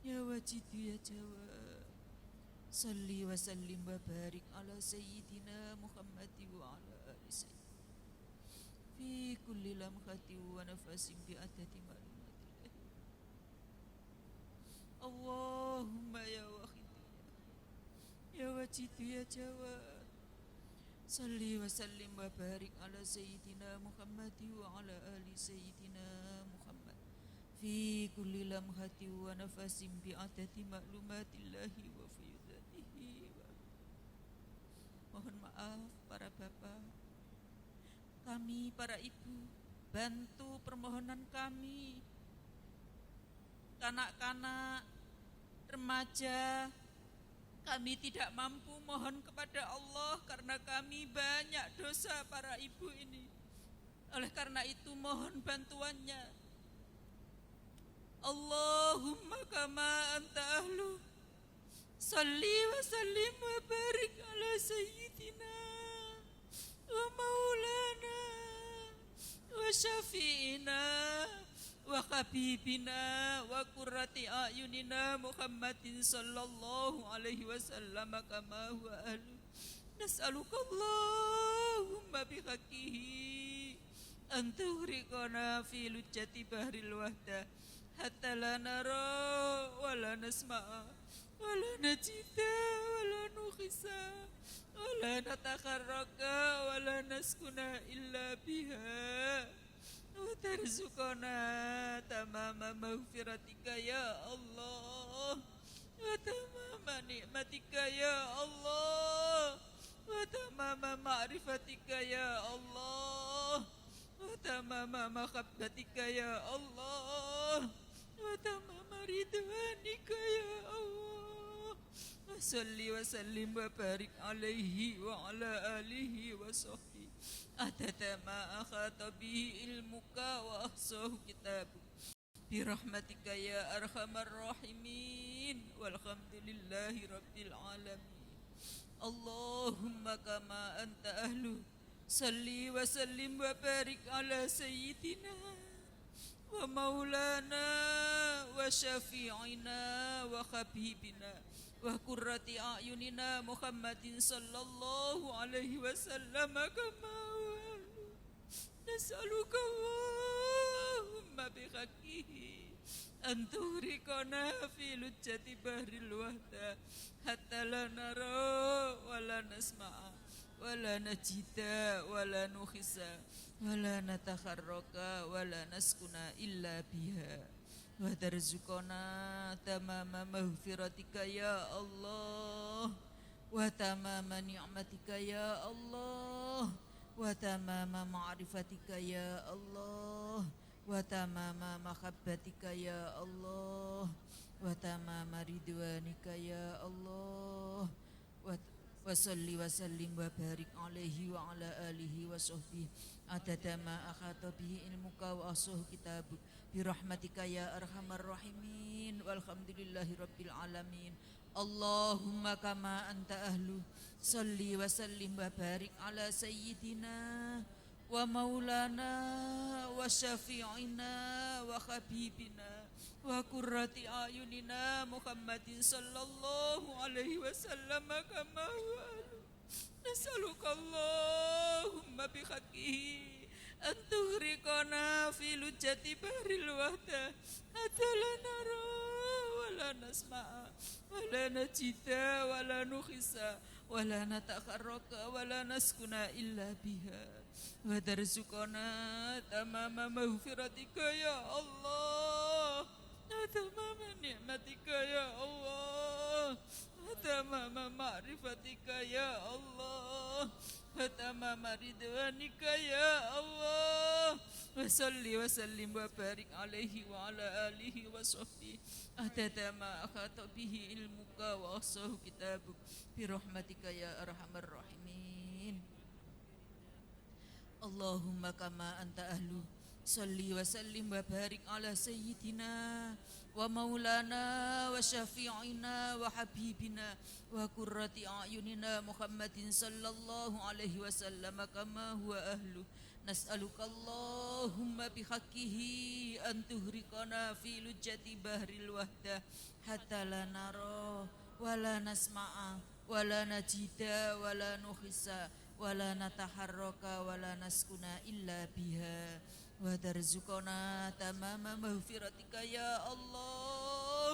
ya wajidu ya Jawad. Salli wa sallim wa barik ala sayyidina Muhammad wa ala ali sayyidina fi kulli lamhati wa nafasin bi'adati ma'lumatillahi. Allahumma ya wahid ya wajidu ya Jawad. Salli wa sallim wa barik ala sayyidina Muhammad wa ala ali sayyidina Muhammad fi kulli lamhati wa nafasin bi'adati ma'lumatillahi wa fi dzatihi. Mohon maaf para bapak, kami para ibu, bantu permohonan kami. Kanak-kanak, remaja, kami tidak mampu mohon kepada Allah karena kami banyak dosa para ibu ini. Oleh karena itu mohon bantuannya. Allahumma kama anta ahlu. Salli wa sallim wa barik ala sayyidina wa maulana wa syafi'ina wa habibina wa qurrati a'yunina Muhammadin sallallahu alaihi wasallam kama huwa ahlu. Nas'aluka Allahumma bihaqqihi an tuhriqana fi lujjati bahril wahda hatta la nara wa la nasma'a wa la najida wa la nukhisa wa la natakharraka wa la naskuna illa biha wa tarzuqana tamama maghfiratika ya Allah wa tamama ni'matika ya Allah wa tamama ma'rifatika ya Allah wa tamama mahabbatika ya Allah wa tamama ridwanika ya Allah. Wa salli wa sallim wa barik alaihi wa ala alihi wa sahbihi adada ma akhata bihi ilmuka wa ahsahu kitabuk birahmatika ya arhamar rahimin walhamdulillahi rabbil alamin. Allahumma kama anta ahlu. Salli wa sallim wa barik ala sayyidina wa maulana wa syafi'ina wa habibina wa qurrati a'yunina Muhammadin sallallahu alaihi wasallam kama walu. Nas'aluka Allahumma bihaqqihi an tuhriqana fi lujjati bahril wahda hatta la nara wa la nasma'a wa la najida wa la nukhisa wa la natakharraka wa la naskuna illa biha wa tarzuqana tamama maghfiratika ya Allah wa tamama ni'matika ya Allah wa tamama ma'rifatika ya Allah wa tamama mahabbatika ya Allah wa tamama ridwanika ya Allah wa salli wa sallim wa barik alaihi wa ala alihi wa sahbihi adada ma akhata bihi ilmuka wa ahsahu kitabuk birahmatika ya arhamar rahimin walhamdulillahi rabbil alamin. Allahumma kama anta ahlu. Salli wa sallim wa barik ala sayyidina ومولانا وشفيعنا وحبيبنا وقرة أعيننا محمد صلى الله عليه وسلم كما هو نسألك اللهم بحقه أن تغرقنا في لجة بحر الوحدة حتى لا نرى ولا نسمع ولا نجد ولا نحس ولا نتحرك ولا نسكن إلا بها وترزقنا تمام مغفرتك يا الله وتمام نعمتك يا الله وتمام معرفتك يا الله وتمام رضوانك يا الله وصل وسلم وبارك عليه وعلى آله وصحبه عدد ما أحاط به علمك وأحصاه كتابك برحمتك يا أرحم الراحمين. اللهم كما أنت أهله صل وسلم وبارك على سيدنا ومولانا وشفيعنا وحبيبنا وقرة أعيننا محمد صلى الله عليه وسلم كما هو أهله. نسألك اللهم بحقه أن تغرقنا في لجة بحر الوحدة حتى لا نرى ولا نسمع ولا نجد ولا نحس ولا نتحرك ولا نسكن إلا بها وترزقنا تمام مغفرتك يا الله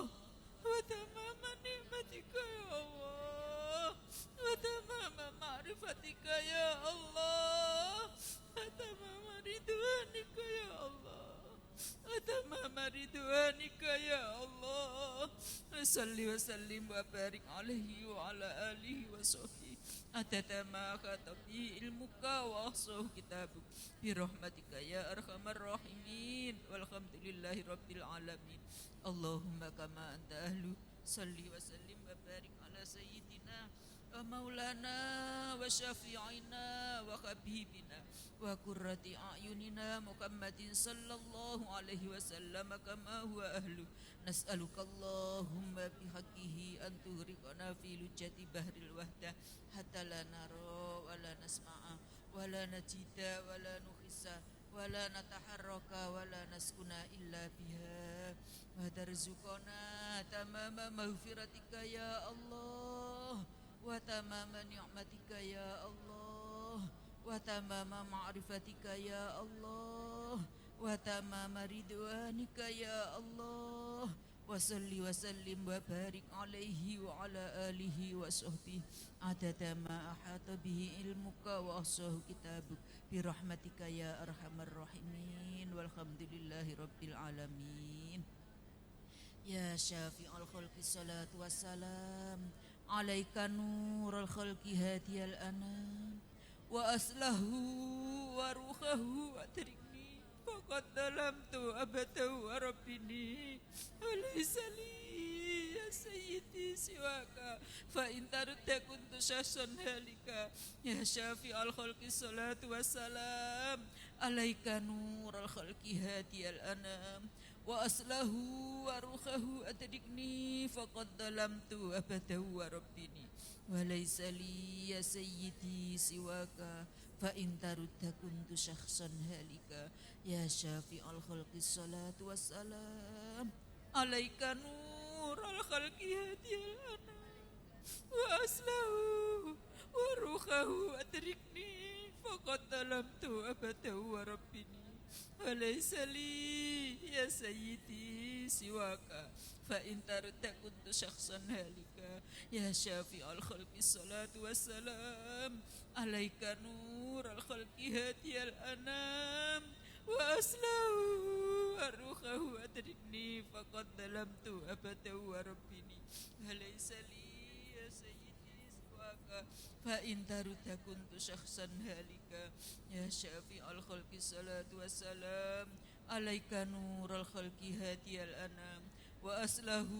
وتمام نعمتك يا الله وتمام معرفتك يا الله وتمام رضوانك يا الله وتمام رضوانك يا الله. صل وسلم وبارك عليه وعلى آله وصحبه عدد ما أحاط به علمك وأحصاه كتابك برحمتك يا أرحم الراحمين والحمد لله رب العالمين. اللهم كما أنت أهله صل وسلم وبارك على سيدنا ومولانا وشفيعنا وحبيبنا وقرة أعيننا محمد صلى الله عليه وسلم كما هو أهله. نسألك اللهم بحقه أن تغرقنا في لجة بحر الوحدة حتى لا نرى ولا نسمع ولا نجد ولا نحس ولا نتحرك ولا نسكن إلا بها وترزقنا تمام مغفرتك يا الله وتمام نعمتك يا الله وتمام معرفتك يا الله وتمام رضوانك يا الله. وصل وسلم وبارك عليه وعلى آله وصحبه عدد ما أحاط به علمك وأحصاه كتابك برحمتك يا أرحم الراحمين والحمد لله رب العالمين. يا شافع الخلق الصلاة والسلام عليك نور الخلق هادي الأنام وأصله وروحه وأدركني فقد ظلمت أبدا وربني وليس لي يا سيدي سواك فإن ترد كنت شخصا هالكا. يا شافع الخلق الصلاة والسلام عليك نور الخلق هادي الأنام وأصله وروحه أدركني فقد ظلمت أبدا وربني وليس لي يا سيدي سواك فإن ترد كنت شخصا هالكا. يا شافع الخلق الصلاة والسلام عليك نور الخلق هادي الأنام وأصله وروحه أدركني فقد ظلمت أبدا وربني وليس لي يا سيدي سواك فإن ترد كنت شخصا هالكا. يا شافع الخلق الصلاة والسلام عليك نور الخلق هادي الأنام وأصله وروحه أدركني فقد ظلمت أبدا وربني وليس لي يا سيدي سواك فإن ترد كنت شخصا هالكا. يا شافع الخلق الصلاة والسلام عليك نور الخلق هادي الأنام وأصله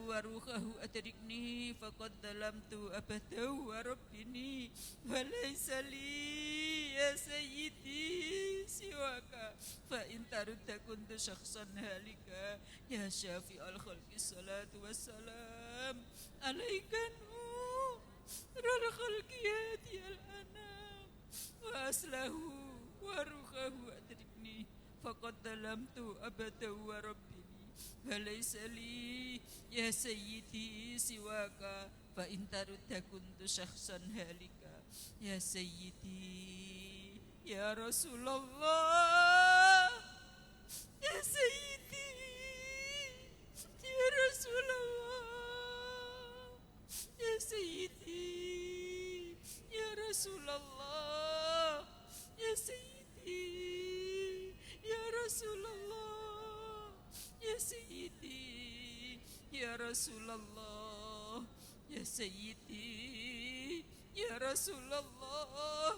وروحه أدركني فقد ظلمت أبدا وربني وليس لي يا سيدي سواك فإن ترد كنت شخصا هالكا. يا شافع الخلق الصلاة والسلام عليك نور الخلق هادي الأنام وأصله ورخه أدركني فقد ظلمت أبدا وربني فليس لي يا سيدي سواك فإن ترد كنت شخصا هالكا يا سيدي يا رسول الله يا سيدي يا رسول الله يا سيدي يا رسول الله يا سيدي يا رسول الله يا سيدي يا رسول الله يا سيدي يا رسول الله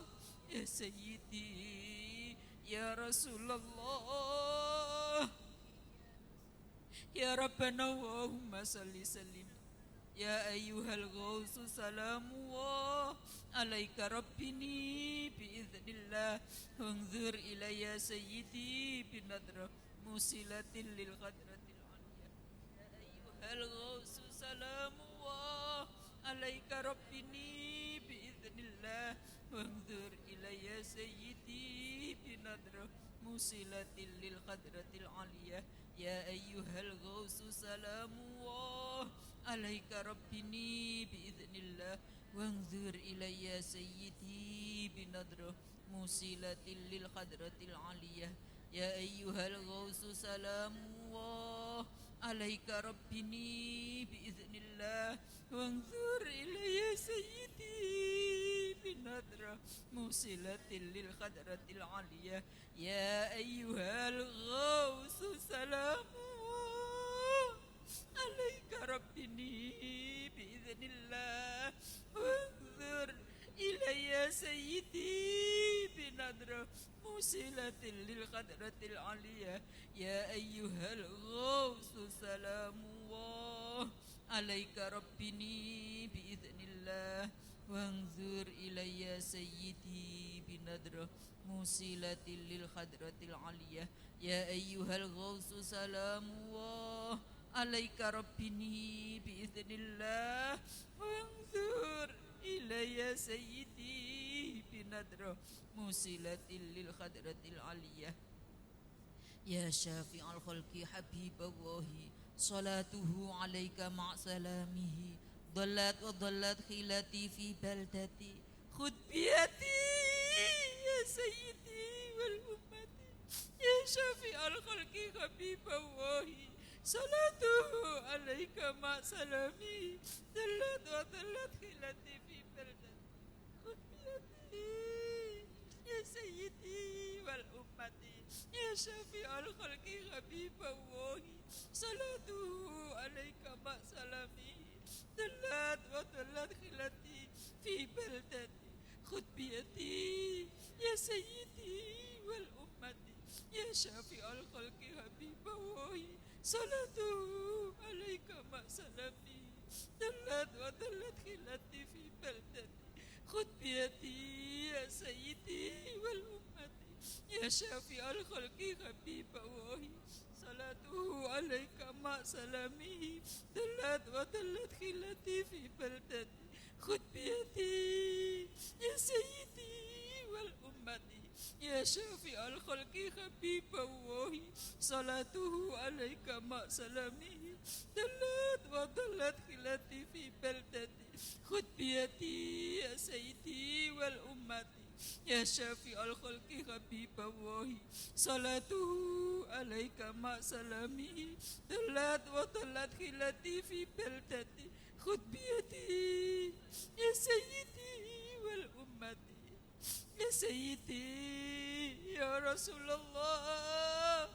يا سيدي يا رسول الله يا ربنا اللهم صل سلم يا أيها الغوث سلام الله عليك ربني بإذن الله انظر إلي يا سيدي بنظرة موصلة للقدرة العليا يا أيها الغوث سلام الله عليك ربني بإذن الله وانظر إلي يا سيدي بنظرة موصلة للقدرة العليا يا أيها الغوث سلام الله عليك ربني بإذن الله وانظر إلي يا سيدي بنظرة موصلة للقدرة العليا يا أيها الغوث سلام الله عليك ربني بإذن الله وانظر إلي يا سيدي بنظرة موصلة للقدرة العليا يا أيها الغوث سلام الله عليك ربني بإذن الله وانظر إلي يا سيدي بنظرة موصلة للقدرة العليا يا أيها الغوث سلام الله عليك ربني بإذن الله وانظر إلي يا سيدي بنظرة موصلة للقدرة العليا يا أيها الغوث سلام الله عليك ربني بإذن الله وانظر إلي يا سيدي بنظرة موصلة للقدرة العليا يا شافع الخلق حبيب الله صلاته عليك مع سلامه ضلت وضلت خيلتي في بلدتي خذ بيدي يا سيدي والأمة يا شافع الخلق حبيب الله صلاته عليك مع سلامه ضلت وضلت خيلتي في بلدتي خذ بيدي يا سيدي والأمة يا شافع الخلق حبيب الله صلاته عليك مع سلامه ضلت وضلت خيلتي في بلدتي خذ بيدي يا سيدي والأمة يا شافع الخلق حبيب الله صلاته عليك مع سلامه ضلت وضلت خيلتي في بلدتي خذ بيدي يا سيدي والأمة يا شافع الخلق حبيب الله صلاته عليك مع سلامه ضلت وضلت خيلتي في بلدتي خذ بيدي يا سيدي والأمة يا شافع الخلق حبيب الله صلاته عليك مع سلامه ضلت وضلت خيلتي في بلدتي خذ بيدي يا سيدي والأمة يا شافع الخلق حبيب الله صلاته عليك مع سلامه ضلت وضلت خيلتي في بلدتي خذ بيدي يا سيدي والأمة يا سيدي يا رسول الله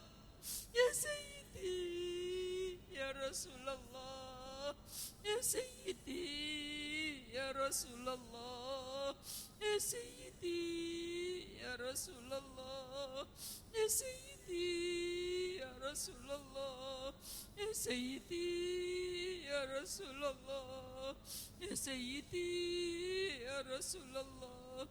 يا سيدي يا رسول الله يا سيدي يا رسول الله يا سيدي يا رسول الله يا سيدي يا رسول الله يا سيدي يا رسول الله يا سيدي يا رسول الله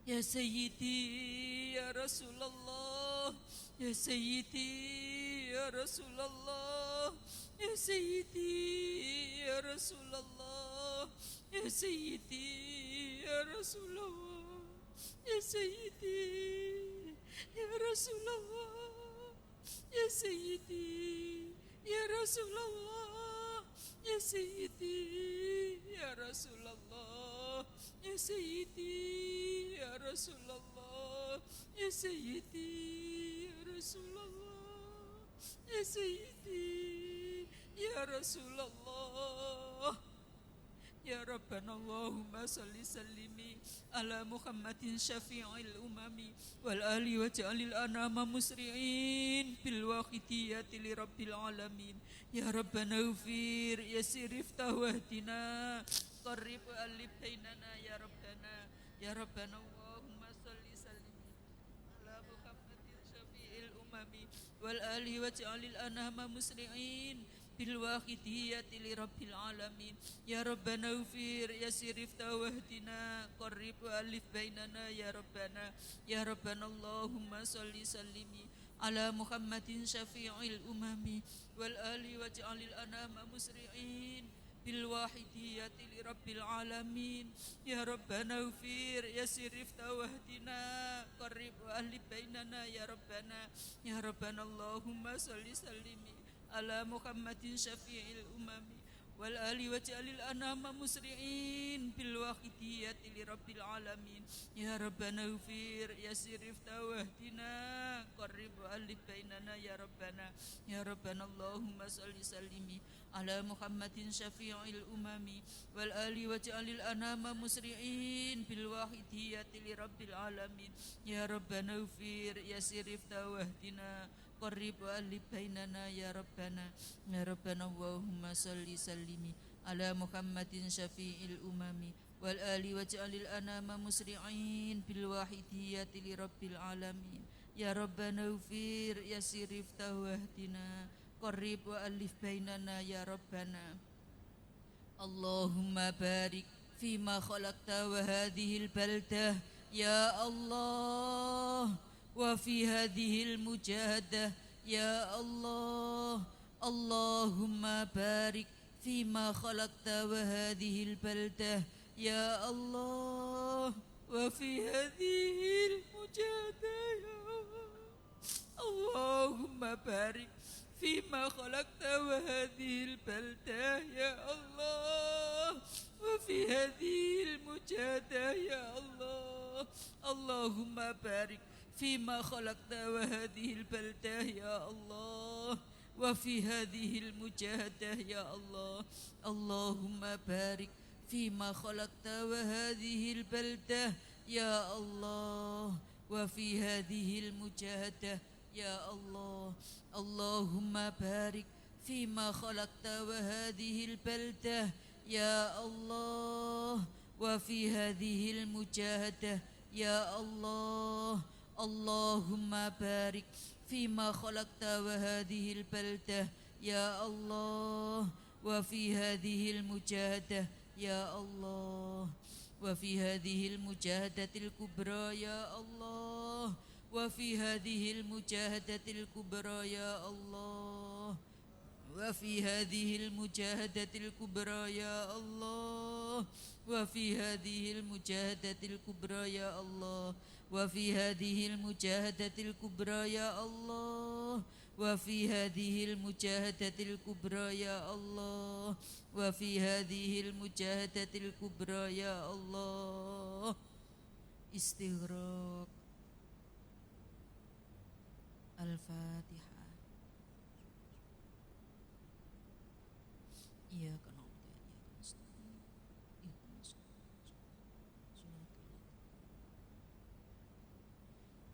يا سيدي يا رسول الله يا سيدي يا رسول الله يا سيدي يا رسول الله يا سيدي يا رسول الله ya Sayyidi, ya Rasulullah, ya Sayyidi, ya Rasulullah, ya Sayyidi, ya Rasulullah, ya Sayyidi, ya Rasulullah, ya Sayyidi, ya Rasulullah, ya Sayyidi, ya Rasulullah. Ya Rabbana Allahumma salli sallimi ala Muhammadin syafi'il umami wal ali wa ja'alil anama musri'in bil waqitiyati li rabbil alamin. Ya Rabbana ufir yasir iftah wahdina qarrib alif bainana ya Rabbana Allahumma salli sallimi ala Muhammadin syafi'il umami wal ali wa ja'alil anama musri'in بالواحدية لرب العالمين يا ربنا اغفر يسر افتح واهدنا قرب والف بيننا يا ربنا اللهم صل سلم على محمد شفيع الأمم والآل واجعل الأنام مسرعين بالواحدية لرب العالمين يا ربنا اغفر يسر افتح واهدنا قرب والف بيننا يا ربنا اللهم صل سلم على محمد شفيع الأمم والآل واجعل الأنام مسرعين بالواحدية لرب العالمين يا ربنا اغفر يسر افتح واهدنا قرب وألف بيننا يا ربنا اللهم صل سلم على محمد شفيع الأمم والآل واجعل الأنام مسرعين بالواحدية لرب العالمين يا ربنا اغفر يسر افتح واهدنا قرب وألف بيننا يا ربنا اللهم صل سلم على محمد شفيع الأمم والآل واجعل الأنام مسرعين بالواحدية لرب العالمين يا ربنا اغفر يسر افتح واهدنا قرب وألف بيننا يا ربنا اللهم بارك فيما خلقت وهذه البلدة يا الله وفي هذه المجاهدة يا الله اللهم بارك فيما خلقت وهذه البلدة يا الله وفي هذه المجاهدة يا اللهم بارك فيما خلقت وهذه البلدة يا الله وفي هذه المجاهدة يا الله اللهم بارك فيما خلقت وهذه البلدة يا الله وفي هذه المجاهدة يا الله اللهم بارك فيما خلقت وهذه البلدة يا الله وفي هذه المجاهدة يا الله اللهم بارك فيما خلقت وهذه البلدة يا الله وفي هذه المجاهدة يا الله اللهم بارك فيما خلقت وهذه البلدة يا الله وفي هذه المجاهدة يا الله وفي هذه المجاهدة الكبرى يا الله وفي هذه المجاهدة الكبرى يا الله وفي هذه المجاهدة الكبرى يا الله وفي هذه المجاهدة الكبرى يا الله وفي هذه المجاهدة الكبرى يا الله وفي هذه المجاهدة الكبرى يا الله وفي هذه المجاهدة الكبرى يا الله استغراق الفاتحة إياك نعبد وإياك نستعين اهدنا الصراط المستقيم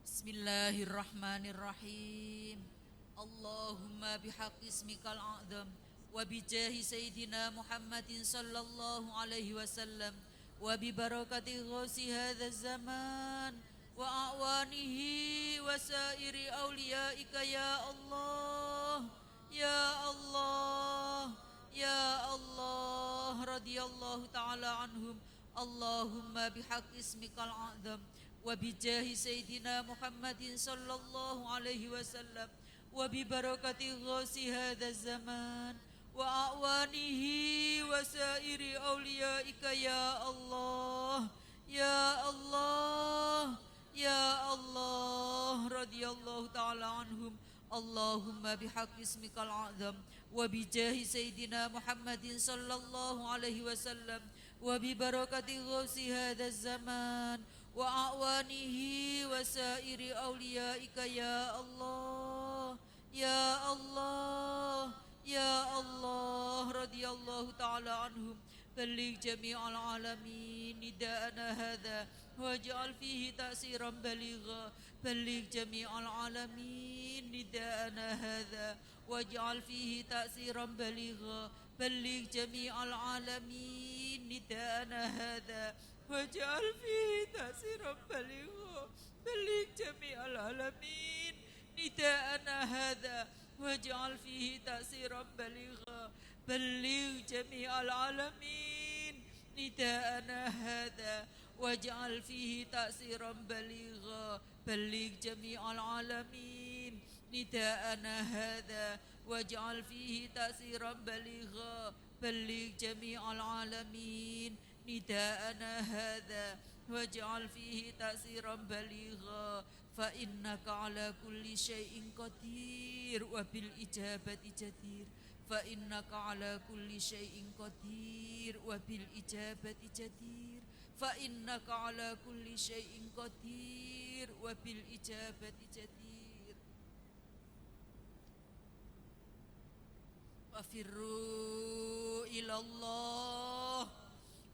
بسم الله الرحمن الرحيم اللهم بحق اسمك الأعظم وبجاه سيدنا محمد صلى الله عليه وسلم وببركة غوث هذا الزمان وأعوانه وسائر أوليائك يا الله يا الله يا الله رضي الله تعالى عنهم اللهم بحق اسمك الأعظم وبجاه سيدنا محمد صلى الله عليه وسلم وببركة غوث هذا الزمان وأعوانه وسائر أوليائك يا الله Ya Allah, Ya Allah, radhiyallahu ta'ala anhum. Allahumma bihaqqi ismikal azam wa bijahi sayyidina Muhammadin sallallahu alaihi wasallam wa bi barakati ghausi hadzal zaman wa a'wanihi wa sairi awliyaika ya Allah, ya Allah, ya Allah, radhiyallahu ta'ala anhum. بلغ جميع العالمين نداءنا هذا واجعل فيه تأثيرا بليغا. بلغ جميع العالمين نداءنا هذا واجعل فيه تأثيرا بليغا. بلغ جميع العالمين نداءنا هذا واجعل فيه تأثيرا بليغا. بلغ جميع العالمين نداءنا هذا واجعل فيه تأثيرا بليغا. بلغ جميع العالمين نداءنا هذا واجعل فيه تأثيرا بليغا. بلغ جميع العالمين نداءنا هذا واجعل فيه تأثيرا بليغا. بلغ جميع العالمين نداءنا هذا واجعل فيه تأثيرا بليغا. فإنك على كل شيء قدير وبالإجابة جدير. فإنك على كل شيء قدير وبالإجابة جدير. فإنك على كل شيء قدير وبالإجابة جدير. ففروا إلى الله،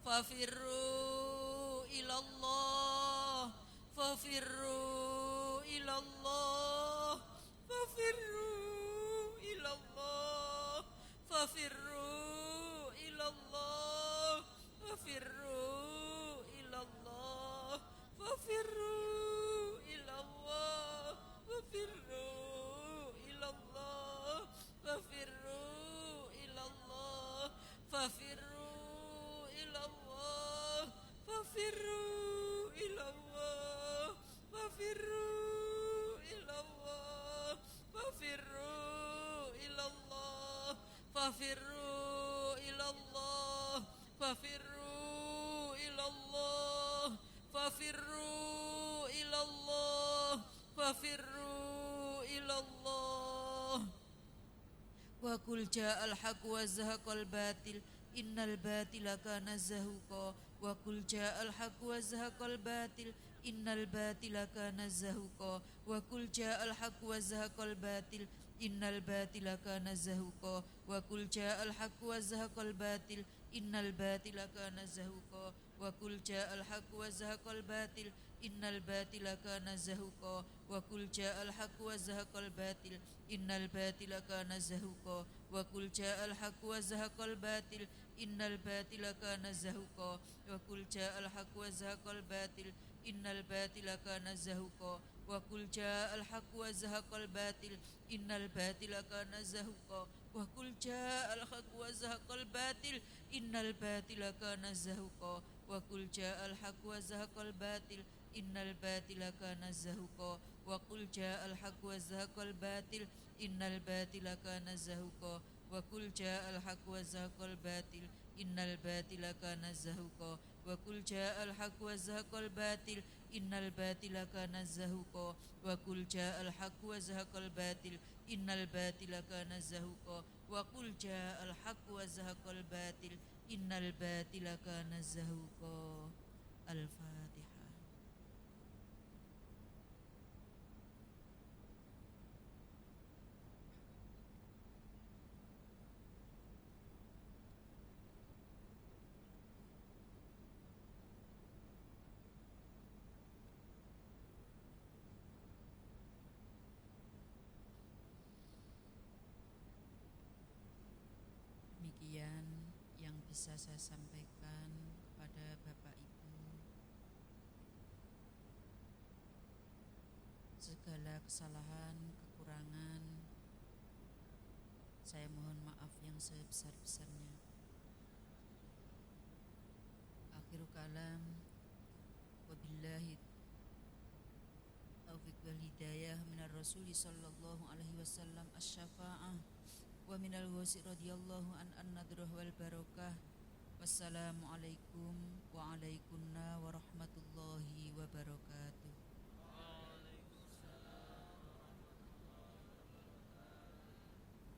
ففروا إلى الله، ففروا إلى الله، ففروا إلى الله، ففروا إلى الله، ففروا إلى الله، ففروا إلى الله، ففروا إلى الله، ففروا إلى الله، ففروا إلى الله، ففروا إلى الله، ففروا إلى الله، ففروا إلى الله، ففروا إلى الله، ففروا إلى الله، ففروا إلى الله، ففروا إلى الله. وقل جاء الحق وزهق الباطل إن الباطل كان زهوقا. وقل جاء الحق وزهق الباطل إن الباطل كان زهوقا. وقل جاء الحق وزهق الباطل إن الباطل كان زهوقا. وقل جاء الحق وزهق الباطل إن الباطل كان زهوقا. وقل جاء الحق وزهق الباطل إن الباطل كان زهوقا. وقل جاء الحق وزهق الباطل إن الباطل كان زهوقا. وقل جاء الحق وزهق الباطل إن الباطل كان زهوقا. وقل جاء الحق وزهق الباطل إن الباطل كان زهوقا. وقل جاء الحق وزهق الباطل إن الباطل كان زهوقا. وقل جاء الحق وزهق الباطل إن الباطل كان زهوقا. وقل جاء الحق وزهق الباطل إن الباطل كان زهوقا. وقل جاء الحق وزهق الباطل إن الباطل كان زهوقا. وقل جاء الحق وزهق الباطل إن الباطل كان زهوقا. وقل جاء الحق وزهق الباطل إن الباطل كان زهوقا. وقل جاء الحق وزهق الباطل إن الباطل كان زهوقا. وقل جاء الحق وزهق الباطل إن الباطل كان زهوقا. الفاتحة. Demikian yang bisa saya sampaikan kepada Bapak Ibu. Segala kesalahan, kekurangan, saya mohon maaf yang sebesar-besarnya. Akhirul kalam, wabillahi taufiq wal hidayah minar rasuli sallallahu alaihi wasallam asy-syafa'ah wa minal wasi radhiyallahu an nadrah wal barakah Wassalamualaikum warahmatullahi wabarakatuh.